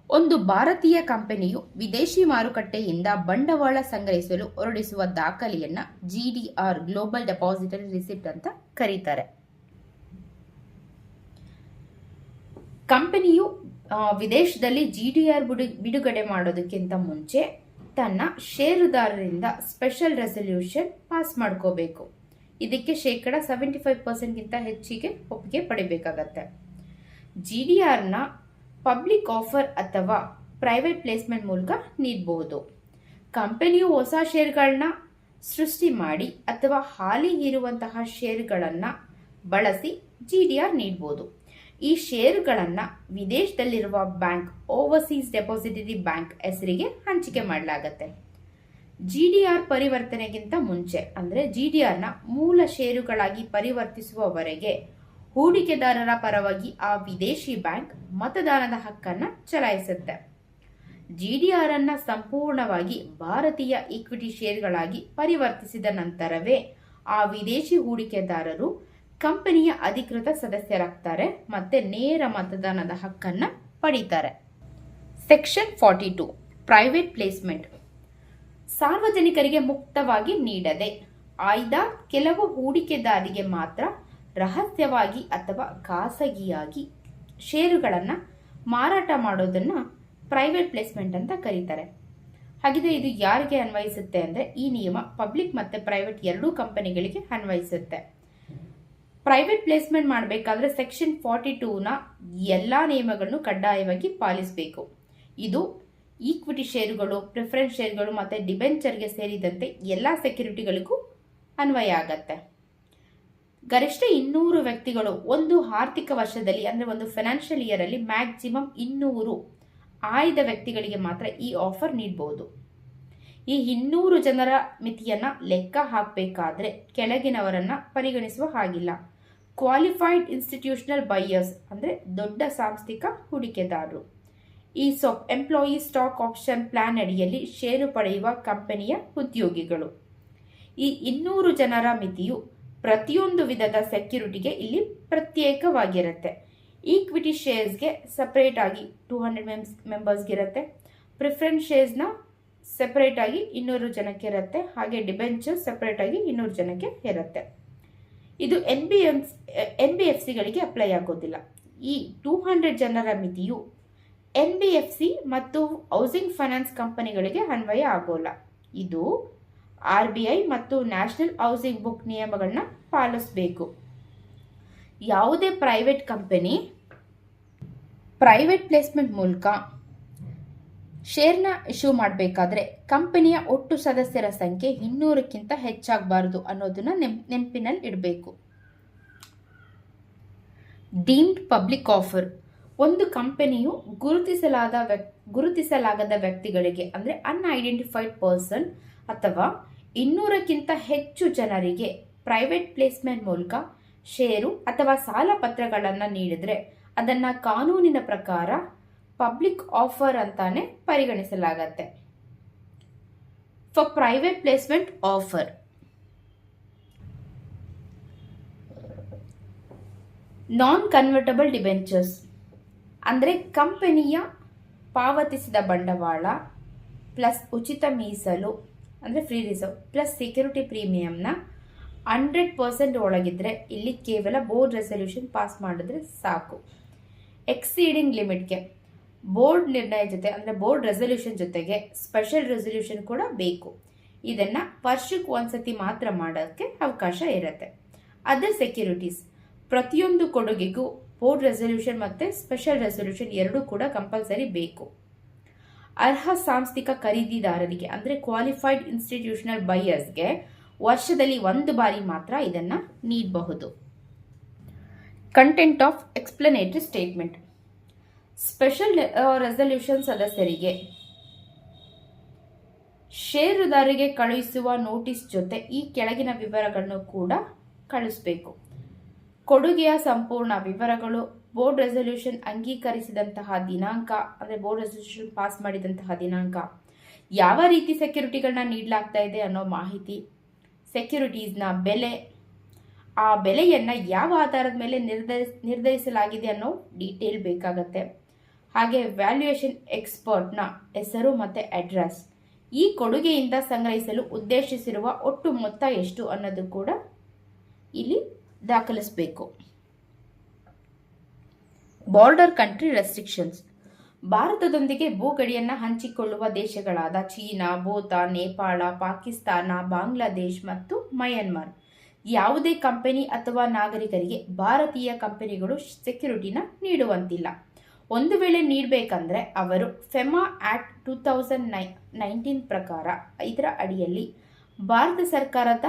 ಒಂದು ಭಾರತೀಯ ಕಂಪನಿಯು ವಿದೇಶಿ ಮಾರುಕಟ್ಟೆಯಿಂದ ಬಂಡವಾಳ ಸಂಗ್ರಹಿಸಲು ಹೊರಡಿಸುವ ದಾಖಲೆಯನ್ನ GDR ಗ್ಲೋಬಲ್ ಡೆಪಾಸಿಟರಿ ರಿಸಿಪ್ಟ್ ಅಂತ ಕರೀತಾರೆ. ಕಂಪನಿಯು ವಿದೇಶದಲ್ಲಿ GDR ಬಿಡುಗಡೆ ಮಾಡೋದಕ್ಕಿಂತ ಮುಂಚೆ ತನ್ನ ಷೇರುದಾರರಿಂದ ಸ್ಪೆಷಲ್ ರೆಸಲ್ಯೂಷನ್ ಪಾಸ್ ಮಾಡ್ಕೋಬೇಕು. ಇದಕ್ಕೆ 75%ಗಿಂತ ಹೆಚ್ಚಿಗೆ ಒಪ್ಪಿಗೆ ಪಡಿಬೇಕಾಗತ್ತೆ. GDRನ ಪಬ್ಲಿಕ್ ಆಫರ್ ಅಥವಾ ಪ್ರೈವೇಟ್ ಪ್ಲೇಸ್ಮೆಂಟ್ ಮೂಲಕ ನೀಡಬಹುದು. ಕಂಪನಿಯು ಹೊಸ ಷೇರುಗಳನ್ನ ಸೃಷ್ಟಿ ಮಾಡಿ ಅಥವಾ ಹಾಲಿ ಇರುವಂತಹ ಷೇರುಗಳನ್ನ ಬಳಸಿ GDR ನೀಡಬಹುದು. ಈ ಷೇರುಗಳನ್ನ ವಿದೇಶದಲ್ಲಿರುವ ಬ್ಯಾಂಕ್ ಓವರ್ಸೀಸ್ ಡೆಪಾಸಿಟರಿ ಬ್ಯಾಂಕ್ ಹೆಸರಿಗೆ ಹಂಚಿಕೆ ಮಾಡಲಾಗುತ್ತೆ. GDR ಪರಿವರ್ತನೆಗಿಂತ ಮುಂಚೆ ಅಂದ್ರೆ GDRನ ಮೂಲ ಷೇರುಗಳಾಗಿ ಪರಿವರ್ತಿಸುವವರೆಗೆ ಹೂಡಿಕೆದಾರರ ಪರವಾಗಿ ಆ ವಿದೇಶಿ ಬ್ಯಾಂಕ್ ಮತದಾನದ ಹಕ್ಕನ್ನು ಚಲಾಯಿಸುತ್ತೆ. GDR ಅನ್ನ ಸಂಪೂರ್ಣವಾಗಿ ಭಾರತೀಯ ಈಕ್ವಿಟಿ ಶೇರ್ಗಳಾಗಿ ಪರಿವರ್ತಿಸಿದ ನಂತರವೇ ಆ ವಿದೇಶಿ ಹೂಡಿಕೆದಾರರು ಕಂಪನಿಯ ಅಧಿಕೃತ ಸದಸ್ಯರಾಗ್ತಾರೆ ಮತ್ತೆ ನೇರ ಮತದಾನದ ಹಕ್ಕನ್ನ ಪಡೀತಾರೆ. Section 42 private placement. ಸಾರ್ವಜನಿಕರಿಗೆ ಮುಕ್ತವಾಗಿ ನೀಡದೆ ಆಯ್ದ ಕೆಲವು ಹೂಡಿಕೆದಾರರಿಗೆ ಮಾತ್ರ ರಹಸ್ಯವಾಗಿ ಅಥವಾ ಖಾಸಗಿಯಾಗಿ ಷೇರುಗಳನ್ನು ಮಾರಾಟ ಮಾಡೋದನ್ನ ಪ್ರೈವೇಟ್ ಪ್ಲೇಸ್ಮೆಂಟ್ ಅಂತ ಕರೀತಾರೆ. ಹಾಗಿದ್ರೆ ಇದು ಯಾರಿಗೆ ಅನ್ವಯಿಸುತ್ತೆ ಅಂದರೆ ಈ ನಿಯಮ ಪಬ್ಲಿಕ್ ಮತ್ತು ಪ್ರೈವೇಟ್ ಎರಡೂ ಕಂಪನಿಗಳಿಗೆ ಅನ್ವಯಿಸುತ್ತೆ. ಪ್ರೈವೇಟ್ ಪ್ಲೇಸ್ಮೆಂಟ್ ಮಾಡಬೇಕಾದ್ರೆ ಸೆಕ್ಷನ್ 42ನ ಎಲ್ಲ ನಿಯಮಗಳನ್ನು ಕಡ್ಡಾಯವಾಗಿ ಪಾಲಿಸಬೇಕು. ಇದು ಈಕ್ವಿಟಿ ಷೇರುಗಳು, ಪ್ರಿಫರೆನ್ಸ್ ಶೇರುಗಳು ಮತ್ತು ಡಿಬೆಂಚರ್ಗೆ ಸೇರಿದಂತೆ ಎಲ್ಲ ಸೆಕ್ಯೂರಿಟಿಗಳಿಗೂ ಅನ್ವಯ ಆಗತ್ತೆ. ಗರಿಷ್ಠ 200 ವ್ಯಕ್ತಿಗಳು ಒಂದು ಆರ್ಥಿಕ ವರ್ಷದಲ್ಲಿ ಅಂದರೆ ಒಂದು ಫೈನಾನ್ಷಿಯಲ್ ಇಯರ್ ಅಲ್ಲಿ ಮ್ಯಾಕ್ಸಿಮಮ್ 200 ಆಯ್ದ ವ್ಯಕ್ತಿಗಳಿಗೆ ಮಾತ್ರ ಈ ಆಫರ್ ನೀಡಬಹುದು. ಈ 200 ಜನರ ಮಿತಿಯನ್ನ ಲೆಕ್ಕ ಹಾಕಬೇಕಾದ್ರೆ ಕೆಳಗಿನವರನ್ನ ಪರಿಗಣಿಸುವ ಹಾಗಿಲ್ಲ. ಕ್ವಾಲಿಫೈಡ್ ಇನ್ಸ್ಟಿಟ್ಯೂಷನಲ್ ಬೈಯರ್ಸ್ ಅಂದರೆ ದೊಡ್ಡ ಸಾಂಸ್ಥಿಕ ಹೂಡಿಕೆದಾರರು. ಈ ಎಂಪ್ಲಾಯಿ ಸ್ಟಾಕ್ ಆಪ್ಷನ್ ಪ್ಲಾನ್ ಅಡಿಯಲ್ಲಿ ಷೇರು ಪಡೆಯುವ ಕಂಪನಿಯ ಉದ್ಯೋಗಿಗಳು. ಈ 200 ಜನರ ಮಿತಿಯು ಪ್ರತಿಯೊಂದು ವಿಧದ ಸೆಕ್ಯೂರಿಟಿಗೆ ಇಲ್ಲಿ ಪ್ರತ್ಯೇಕವಾಗಿರುತ್ತೆ. ಈಕ್ವಿಟಿ ಶೇರ್ಸ್ಗೆ ಸಪರೇಟ್ ಆಗಿ 200 ಮೆಂಬರ್ಸ್ಗೆ ಇರುತ್ತೆ. ಪ್ರಿಫರೆನ್ಸ್ ಶೇರ್ಸ್ನ ಸೆಪರೇಟ್ ಆಗಿ 200 ಜನಕ್ಕೆ ಇರುತ್ತೆ. ಹಾಗೆ ಡಿಬೆಂಚರ್ ಸೆಪರೇಟ್ ಆಗಿ 200 ಜನಕ್ಕೆ ಇರುತ್ತೆ. ಇದು NBFCಗಳಿಗೆ ಅಪ್ಲೈ ಆಗೋದಿಲ್ಲ. ಈ 200 ಜನರ ಮಿತಿಯು NBFC ಮತ್ತು ಹೌಸಿಂಗ್ ಫೈನಾನ್ಸ್ ಕಂಪನಿಗಳಿಗೆ ಅನ್ವಯ ಆಗೋಲ್ಲ. ಇದು RBI ಮತ್ತು ನ್ಯಾಷನಲ್ ಹೌಸಿಂಗ್ ಬುಕ್ ನಿಯಮಗಳನ್ನ ಪಾಲಿಸಬೇಕು. ಯಾವುದೇ ಪ್ರೈವೇಟ್ ಕಂಪನಿ ಪ್ರೈವೇಟ್ ಪ್ಲೇಸ್ಮೆಂಟ್ ಮೂಲಕ ಶೇರ್ನ ಇಶ್ಯೂ ಮಾಡಬೇಕಾದ್ರೆ ಕಂಪನಿಯ ಒಟ್ಟು ಸದಸ್ಯರ ಸಂಖ್ಯೆ 200ಕ್ಕಿಂತ ಹೆಚ್ಚಾಗಬಾರದು ಅನ್ನೋದನ್ನ ನೆನಪಿನಲ್ಲಿ ಇಡಬೇಕು. Deemed public offer. ಒಂದು ಕಂಪನಿಯು ಗುರುತಿಸಲಾಗದ ವ್ಯಕ್ತಿಗಳಿಗೆ ಅಂದರೆ ಅನ್ಐಡೆಂಟಿಫೈಡ್ ಪರ್ಸನ್ ಅಥವಾ 200ಕ್ಕಿಂತ ಹೆಚ್ಚು ಜನರಿಗೆ ಪ್ರೈವೇಟ್ ಪ್ಲೇಸ್ಮೆಂಟ್ ಮೂಲಕ ಷೇರು ಅಥವಾ ಸಾಲ ಪತ್ರಗಳನ್ನು ನೀಡಿದ್ರೆ ಅದನ್ನ ಕಾನೂನಿನ ಪ್ರಕಾರ ಪಬ್ಲಿಕ್ ಆಫರ್ ಅಂತಾನೆ ಪರಿಗಣಿಸಲಾಗತ್ತೆ. For private placement offer, non convertible debentures ಅಂದರೆ ಕಂಪನಿಯ ಪಾವತಿಸಿದ ಬಂಡವಾಳ ಪ್ಲಸ್ ಉಚಿತ ಮೀಸಲು ಅಂದರೆ ಫ್ರೀ ರಿಸರ್ವ್ ಪ್ಲಸ್ ಸೆಕ್ಯೂರಿಟಿ ಪ್ರೀಮಿಯಂನ 100% ಒಳಗಿದ್ರೆ ಇಲ್ಲಿ ಕೇವಲ ಬೋರ್ಡ್ ರೆಸಲ್ಯೂಷನ್ ಪಾಸ್ ಮಾಡಿದ್ರೆ ಸಾಕು. ಎಕ್ಸೀಡಿಂಗ್ ಲಿಮಿಟ್ಗೆ ಬೋರ್ಡ್ ನಿರ್ಣಯ ಜೊತೆ ಅಂದರೆ ಬೋರ್ಡ್ ರೆಸಲ್ಯೂಷನ್ ಜೊತೆಗೆ ಸ್ಪೆಷಲ್ ರೆಸಲ್ಯೂಷನ್ ಕೂಡ ಬೇಕು. ಇದನ್ನ ವರ್ಷಕ್ಕೆ ಒಂದ್ಸತಿ ಮಾತ್ರ ಮಾಡೋಕ್ಕೆ ಅವಕಾಶ ಇರುತ್ತೆ. ಅದರ್ ಸೆಕ್ಯೂರಿಟೀಸ್, ಪ್ರತಿಯೊಂದು ಕೊಡುಗೆಗೂ ಬೋರ್ಡ್ ರೆಸಲ್ಯೂಷನ್ ಮತ್ತು ಸ್ಪೆಷಲ್ ರೆಸಲ್ಯೂಷನ್ ಎರಡೂ ಕೂಡ ಕಂಪಲ್ಸರಿ ಬೇಕು. ಅರ್ಹ ಸಾಂಸ್ಥಿಕ ಖರೀದಿದಾರರಿಗೆ ಅಂದರೆ ಕ್ವಾಲಿಫೈಡ್ ಇನ್ಸ್ಟಿಟ್ಯೂಷನಲ್ ಬೈಯರ್ಸ್ಗೆ ವರ್ಷದಲ್ಲಿ 1 ಬಾರಿ ಮಾತ್ರ ಇದನ್ನ ನೀಡಬಹುದು. Content of explanatory statement. Special resolution ಸದಸ್ಯರಿಗೆ ಷೇರುದಾರರಿಗೆ ಕಳುಹಿಸುವ ನೋಟಿಸ್ ಜೊತೆ ಈ ಕೆಳಗಿನ ವಿವರಗಳನ್ನು ಕೂಡ ಕಳಿಸಬೇಕು. ಕೊಡುಗೆಯ ಸಂಪೂರ್ಣ ವಿವರಗಳು, ಬೋರ್ಡ್ ರೆಸಲ್ಯೂಷನ್ ಅಂಗೀಕರಿಸಿದಂತಹ ದಿನಾಂಕ ಅಂದರೆ ಬೋರ್ಡ್ ರೆಸಲ್ಯೂಷನ್ ಪಾಸ್ ಮಾಡಿದಂತಹ ದಿನಾಂಕ, ಯಾವ ರೀತಿ ಸೆಕ್ಯೂರಿಟಿಗಳನ್ನ ನೀಡಲಾಗ್ತಾ ಇದೆ ಅನ್ನೋ ಮಾಹಿತಿ, ಸೆಕ್ಯೂರಿಟೀಸ್ನ ಬೆಲೆ, ಆ ಬೆಲೆಯನ್ನು ಯಾವ ಆಧಾರದ ಮೇಲೆ ನಿರ್ಧರಿಸಲಾಗಿದೆ ಅನ್ನೋ ಡೀಟೇಲ್ ಬೇಕಾಗತ್ತೆ. ಹಾಗೆ ವ್ಯಾಲ್ಯೂಯೇಷನ್ ಎಕ್ಸ್ಪರ್ಟ್ನ ಹೆಸರು ಮತ್ತು ಅಡ್ರೆಸ್, ಈ ಕೊಡುಗೆಯಿಂದ ಸಂಗ್ರಹಿಸಲು ಉದ್ದೇಶಿಸಿರುವ ಒಟ್ಟು ಮೊತ್ತ ಎಷ್ಟು ಅನ್ನೋದು ಕೂಡ ಇಲ್ಲಿ ದಾಖಲಿಸಬೇಕು. Border country restrictions. ಭಾರತದೊಂದಿಗೆ ಭೂಗಡಿಯನ್ನು ಹಂಚಿಕೊಳ್ಳುವ ದೇಶಗಳಾದ ಚೀನಾ, ಭೂತಾನ್, ನೇಪಾಳ, ಪಾಕಿಸ್ತಾನ, ಬಾಂಗ್ಲಾದೇಶ್ ಮತ್ತು ಮಯನ್ಮಾರ್ ಯಾವುದೇ ಕಂಪನಿ ಅಥವಾ ನಾಗರಿಕರಿಗೆ ಭಾರತೀಯ ಕಂಪನಿಗಳು ಸೆಕ್ಯೂರಿಟಿನ ನೀಡುವಂತಿಲ್ಲ. ಒಂದು ವೇಳೆ ನೀಡಬೇಕಂದ್ರೆ ಅವರು ಫೆಮಾ ಆಕ್ಟ್ 2019 ಪ್ರಕಾರ ಇದರ ಅಡಿಯಲ್ಲಿ ಭಾರತ ಸರ್ಕಾರದ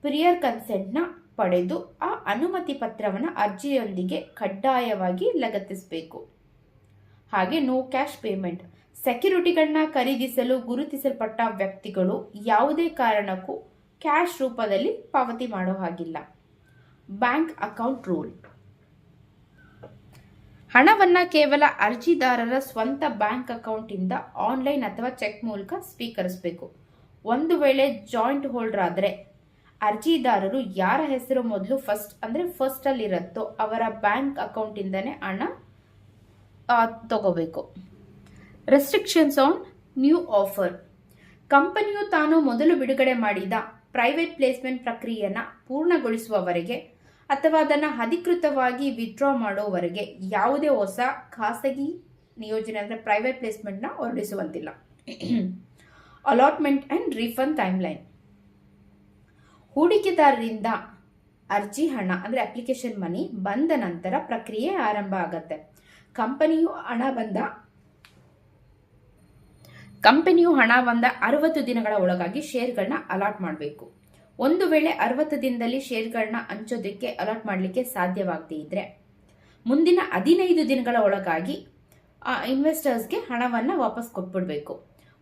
ಪ್ರಿಯರ್ ಕನ್ಸೆಂಟ್ನ ಪಡೆದು ಆ ಅನುಮತಿ ಪತ್ರವನ್ನು ಅರ್ಜಿಯೊಂದಿಗೆ ಕಡ್ಡಾಯವಾಗಿ ಲಗತ್ತಿಸಬೇಕು. ಹಾಗೆ ನೋ ಕ್ಯಾಶ್ ಪೇಮೆಂಟ್. ಸೆಕ್ಯೂರಿಟಿಗಳನ್ನ ಖರೀದಿಸಲು ಗುರುತಿಸಲ್ಪಟ್ಟ ವ್ಯಕ್ತಿಗಳು ಯಾವುದೇ ಕಾರಣಕ್ಕೂ ಕ್ಯಾಶ್ ರೂಪದಲ್ಲಿ ಪಾವತಿ ಮಾಡೋ ಹಾಗಿಲ್ಲ. Bank account rule. ಹಣವನ್ನು ಕೇವಲ ಅರ್ಜಿದಾರರ ಸ್ವಂತ ಬ್ಯಾಂಕ್ ಅಕೌಂಟಿಂದ ಆನ್ಲೈನ್ ಅಥವಾ ಚೆಕ್ ಮೂಲಕ ಸ್ವೀಕರಿಸಬೇಕು. ಒಂದು ವೇಳೆ ಜಾಯಿಂಟ್ ಹೋಲ್ಡರ್ ಆದರೆ ಅರ್ಜಿದಾರರು ಯಾರ ಹೆಸರು ಮೊದಲು ಫಸ್ಟ್ ಅಲ್ಲಿ ಇರುತ್ತೋ ಅವರ ಬ್ಯಾಂಕ್ ಅಕೌಂಟಿಂದನೇ ಹಣ ತಗೋಬೇಕು. Restrictions on new offer. ಕಂಪನಿಯು ತಾನು ಮೊದಲು ಬಿಡುಗಡೆ ಮಾಡಿದ ಪ್ರೈವೇಟ್ ಪ್ಲೇಸ್ಮೆಂಟ್ ಪ್ರಕ್ರಿಯೆಯನ್ನು ಪೂರ್ಣಗೊಳಿಸುವವರೆಗೆ ಅಥವಾ ಅದನ್ನು ಅಧಿಕೃತವಾಗಿ ವಿತ್ಡ್ರಾ ಮಾಡೋವರೆಗೆ ಯಾವುದೇ ಹೊಸ ಖಾಸಗಿ ನಿಯೋಜನೆ ಅಂದರೆ ಪ್ರೈವೇಟ್ ಪ್ಲೇಸ್ಮೆಂಟ್ನ ಹೊರಡಿಸುವಂತಿಲ್ಲ. Allotment and refund timeline. ಹೂಡಿಕೆದಾರರಿಂದ ಅರ್ಜಿ ಹಣ ಅಂದರೆ ಅಪ್ಲಿಕೇಶನ್ ಮನಿ ಬಂದ ನಂತರ ಪ್ರಕ್ರಿಯೆ ಆರಂಭ ಆಗತ್ತೆ. ಕಂಪನಿಯು ಹಣ ಬಂದ 60 ದಿನಗಳ ಒಳಗಾಗಿ ಶೇರ್ಗಳನ್ನ ಅಲಾಟ್ ಮಾಡಬೇಕು. ಒಂದು ವೇಳೆ 60 ದಿನದಲ್ಲಿ ಶೇರ್ಗಳನ್ನ ಹಂಚೋದಕ್ಕೆ ಅಲಾಟ್ ಮಾಡಲಿಕ್ಕೆ ಸಾಧ್ಯವಾಗದೇ ಇದ್ರೆ ಮುಂದಿನ 15 ದಿನಗಳ ಒಳಗಾಗಿ ಇನ್ವೆಸ್ಟರ್ಸ್ಗೆ ಹಣವನ್ನು ವಾಪಸ್ ಕೊಟ್ಬಿಡ್ಬೇಕು.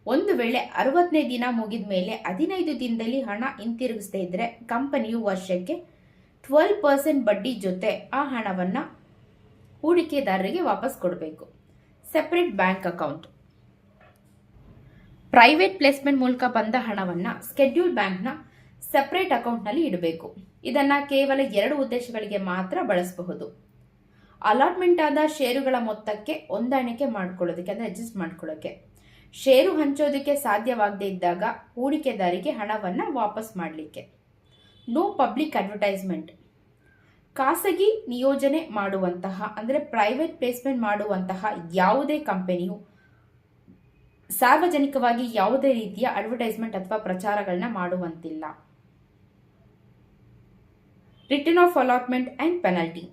ಒಂದು ವೇಳೆ 60ನೇ ದಿನ ಮುಗಿದ ಮೇಲೆ 15 ದಿನದಲ್ಲಿ ಹಣ ಹಿಂತಿರುಗಿಸದೇ ಇದ್ರೆ ಕಂಪನಿಯು ವರ್ಷಕ್ಕೆ 12% ಬಡ್ಡಿ ಜೊತೆ ಆ ಹಣವನ್ನು ಹೂಡಿಕೆದಾರರಿಗೆ ವಾಪಸ್ ಕೊಡಬೇಕು. Separate bank account. Private placement ಮೂಲಕ ಬಂದ ಹಣವನ್ನು ಸ್ಕೆಡ್ಯೂಲ್ ಬ್ಯಾಂಕ್ನ ಸೆಪರೇಟ್ ಅಕೌಂಟ್ನಲ್ಲಿ ಇಡಬೇಕು. ಇದನ್ನು ಕೇವಲ 2 ಉದ್ದೇಶಗಳಿಗೆ ಮಾತ್ರ ಬಳಸಬಹುದು. ಅಲಾಟ್ಮೆಂಟ್ ಆದ ಷೇರುಗಳ ಮೊತ್ತಕ್ಕೆ ಹೊಂದಾಣಿಕೆ ಮಾಡ್ಕೊಳ್ಳೋದಕ್ಕೆ ಅಂದರೆ ಅಡ್ಜಸ್ಟ್ ಮಾಡ್ಕೊಳ್ಳೋಕ್ಕೆ, ಷೇರು ಹಂಚೋದಕ್ಕೆ ಸಾಧ್ಯವಾಗದೇ ಇದ್ದಾಗ ಹೂಡಿಕೆದಾರಿಗೆ ಹಣವನ್ನು ವಾಪಸ್ ಮಾಡಲಿಕ್ಕೆ. No public advertisement. ಖಾಸಗಿ ನಿಯೋಜನೆ ಮಾಡುವಂತಹ ಅಂದರೆ ಪ್ರೈವೇಟ್ ಪ್ಲೇಸ್ಮೆಂಟ್ ಮಾಡುವಂತಹ ಯಾವುದೇ ಕಂಪನಿಯು ಸಾರ್ವಜನಿಕವಾಗಿ ಯಾವುದೇ ರೀತಿಯ ಅಡ್ವರ್ಟೈಸ್ಮೆಂಟ್ ಅಥವಾ ಪ್ರಚಾರಗಳನ್ನ ಮಾಡುವಂತಿಲ್ಲ. Return of allotment and penalty.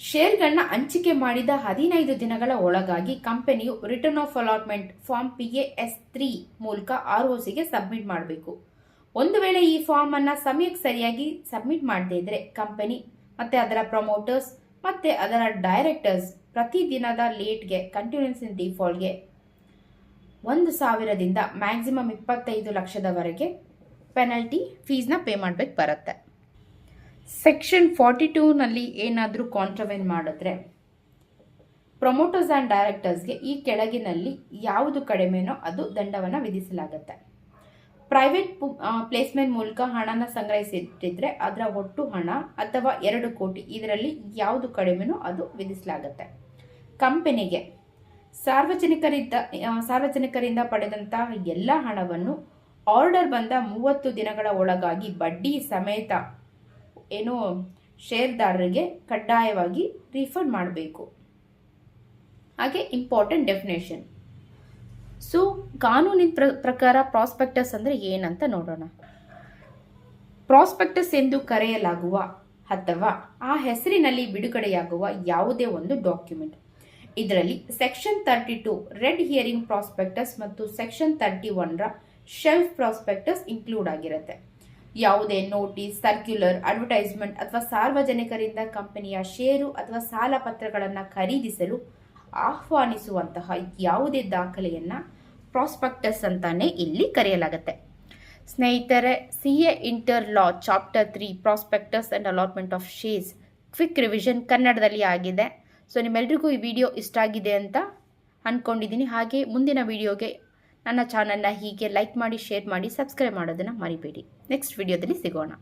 ಶೇರ್ಗಳನ್ನ ಹಂಚಿಕೆ ಮಾಡಿದ 15 ದಿನಗಳ ಒಳಗಾಗಿ ಕಂಪನಿಯು return of allotment form PAS3 ಮೂಲಕ ROCಗೆ ಸಬ್ಮಿಟ್ ಮಾಡಬೇಕು. ಒಂದು ವೇಳೆ ಈ ಫಾರ್ಮ್ ಅನ್ನ ಸಮಯಕ್ಕೆ ಸರಿಯಾಗಿ ಸಬ್ಮಿಟ್ ಮಾಡದೇ ಇದ್ರೆ ಕಂಪನಿ ಮತ್ತೆ ಅದರ ಪ್ರಮೋಟರ್ಸ್ ಮತ್ತೆ ಅದರ ಡೈರೆಕ್ಟರ್ಸ್ ಪ್ರತಿ ದಿನದ ಲೇಟ್ಗೆ ಕಂಟಿನ್ಯೂಸ್ ಇನ್ ಡಿಫಾಲ್ಟ್ಗೆ 1,000ದಿಂದ ಮ್ಯಾಕ್ಸಿಮಮ್ 25 ಲಕ್ಷದವರೆಗೆ ಪೆನಲ್ಟಿ ಫೀಸ್ನ ಪೇ ಮಾಡಬೇಕು ಬರುತ್ತೆ. ಸೆಕ್ಷನ್ 42ನಲ್ಲಿ ಏನಾದರೂ ಕಾಂಟ್ರವೆನ್ ಮಾಡಿದ್ರೆ ಪ್ರಮೋಟರ್ಸ್ ಆ್ಯಂಡ್ ಡೈರೆಕ್ಟರ್ಸ್ಗೆ ಈ ಕೆಳಗಿನಲ್ಲಿ ಯಾವುದು ಕಡಿಮೆನೋ ಅದು ದಂಡವನ್ನು ವಿಧಿಸಲಾಗುತ್ತೆ. ಪ್ರೈವೇಟ್ ಪ್ಲೇಸ್ಮೆಂಟ್ ಮೂಲಕ ಹಣನ ಸಂಗ್ರಹಿಸಿಟ್ಟಿದ್ರೆ ಅದರ ಒಟ್ಟು ಹಣ ಅಥವಾ 2 ಕೋಟಿ ಇದರಲ್ಲಿ ಯಾವುದು ಕಡಿಮೆನೋ ಅದು ವಿಧಿಸಲಾಗುತ್ತೆ. ಕಂಪನಿಗೆ ಸಾರ್ವಜನಿಕರಿಂದ ಪಡೆದಂತಹ ಎಲ್ಲ ಹಣವನ್ನು ಆರ್ಡರ್ ಬಂದ 30 ದಿನಗಳ ಒಳಗಾಗಿ ಬಡ್ಡಿ ಸಮೇತ ಶೇರ್ದಾರರಿಗೆ ಕಡ್ಡಾಯವಾಗಿ ರೀಫಂಡ್ ಮಾಡಬೇಕು. ಹಾಗೆ ಇಂಪಾರ್ಟೆಂಟ್ ಡೆಫಿನೇಷನ್. ಸೊ ಕಾನೂನಿನ ಪ್ರಕಾರ ಪ್ರಾಸ್ಪೆಕ್ಟಸ್ ಅಂದರೆ ಏನಂತ ನೋಡೋಣ. ಪ್ರಾಸ್ಪೆಕ್ಟಸ್ ಎಂದು ಕರೆಯಲಾಗುವ ಅಥವಾ ಆ ಹೆಸರಿನಲ್ಲಿ ಬಿಡುಗಡೆಯಾಗುವ ಯಾವುದೇ ಒಂದು ಡಾಕ್ಯುಮೆಂಟ್. ಇದರಲ್ಲಿ ಸೆಕ್ಷನ್ 32 ರೆಡ್ ಹಿಯರಿಂಗ್ ಪ್ರಾಸ್ಪೆಕ್ಟಸ್ ಮತ್ತು ಸೆಕ್ಷನ್ 31ರ ಶೆಲ್ಫ್ ಪ್ರಾಸ್ಪೆಕ್ಟಸ್ ಇನ್ಕ್ಲೂಡ್ ಆಗಿರುತ್ತೆ. ಯಾವುದೇ ನೋಟಿಸ್, ಸರ್ಕ್ಯುಲರ್, ಅಡ್ವರ್ಟೈಸ್ಮೆಂಟ್ ಅಥವಾ ಸಾರ್ವಜನಿಕರಿಂದ ಕಂಪನಿಯ ಷೇರು ಅಥವಾ ಸಾಲ ಪತ್ರಗಳನ್ನು ಖರೀದಿಸಲು ಆಹ್ವಾನಿಸುವಂತಹ ಯಾವುದೇ ದಾಖಲೆಯನ್ನು ಪ್ರಾಸ್ಪೆಕ್ಟಸ್ ಅಂತಾನೆ ಇಲ್ಲಿ ಕರೆಯಲಾಗುತ್ತೆ. ಸ್ನೇಹಿತರೆ, CA inter law chapter 3 prospectus and allotment of shares quick revision ಕನ್ನಡದಲ್ಲಿ ಆಗಿದೆ. ಸೊ ನಿಮ್ಮೆಲ್ರಿಗೂ ಈ ವಿಡಿಯೋ ಇಷ್ಟ ಆಗಿದೆ ಅಂತ ಅಂದ್ಕೊಂಡಿದ್ದೀನಿ. ಹಾಗೆ ಮುಂದಿನ ವಿಡಿಯೋಗೆ ನನ್ನ ಚಾನಲ್ನ ಹೀಗೆ ಲೈಕ್ ಮಾಡಿ, ಶೇರ್ ಮಾಡಿ, ಸಬ್ಸ್ಕ್ರೈಬ್ ಮಾಡೋದನ್ನು ಮರಿಬೇಡಿ. ನೆಕ್ಸ್ಟ್ ವಿಡಿಯೋದಲ್ಲಿ ಸಿಗೋಣ.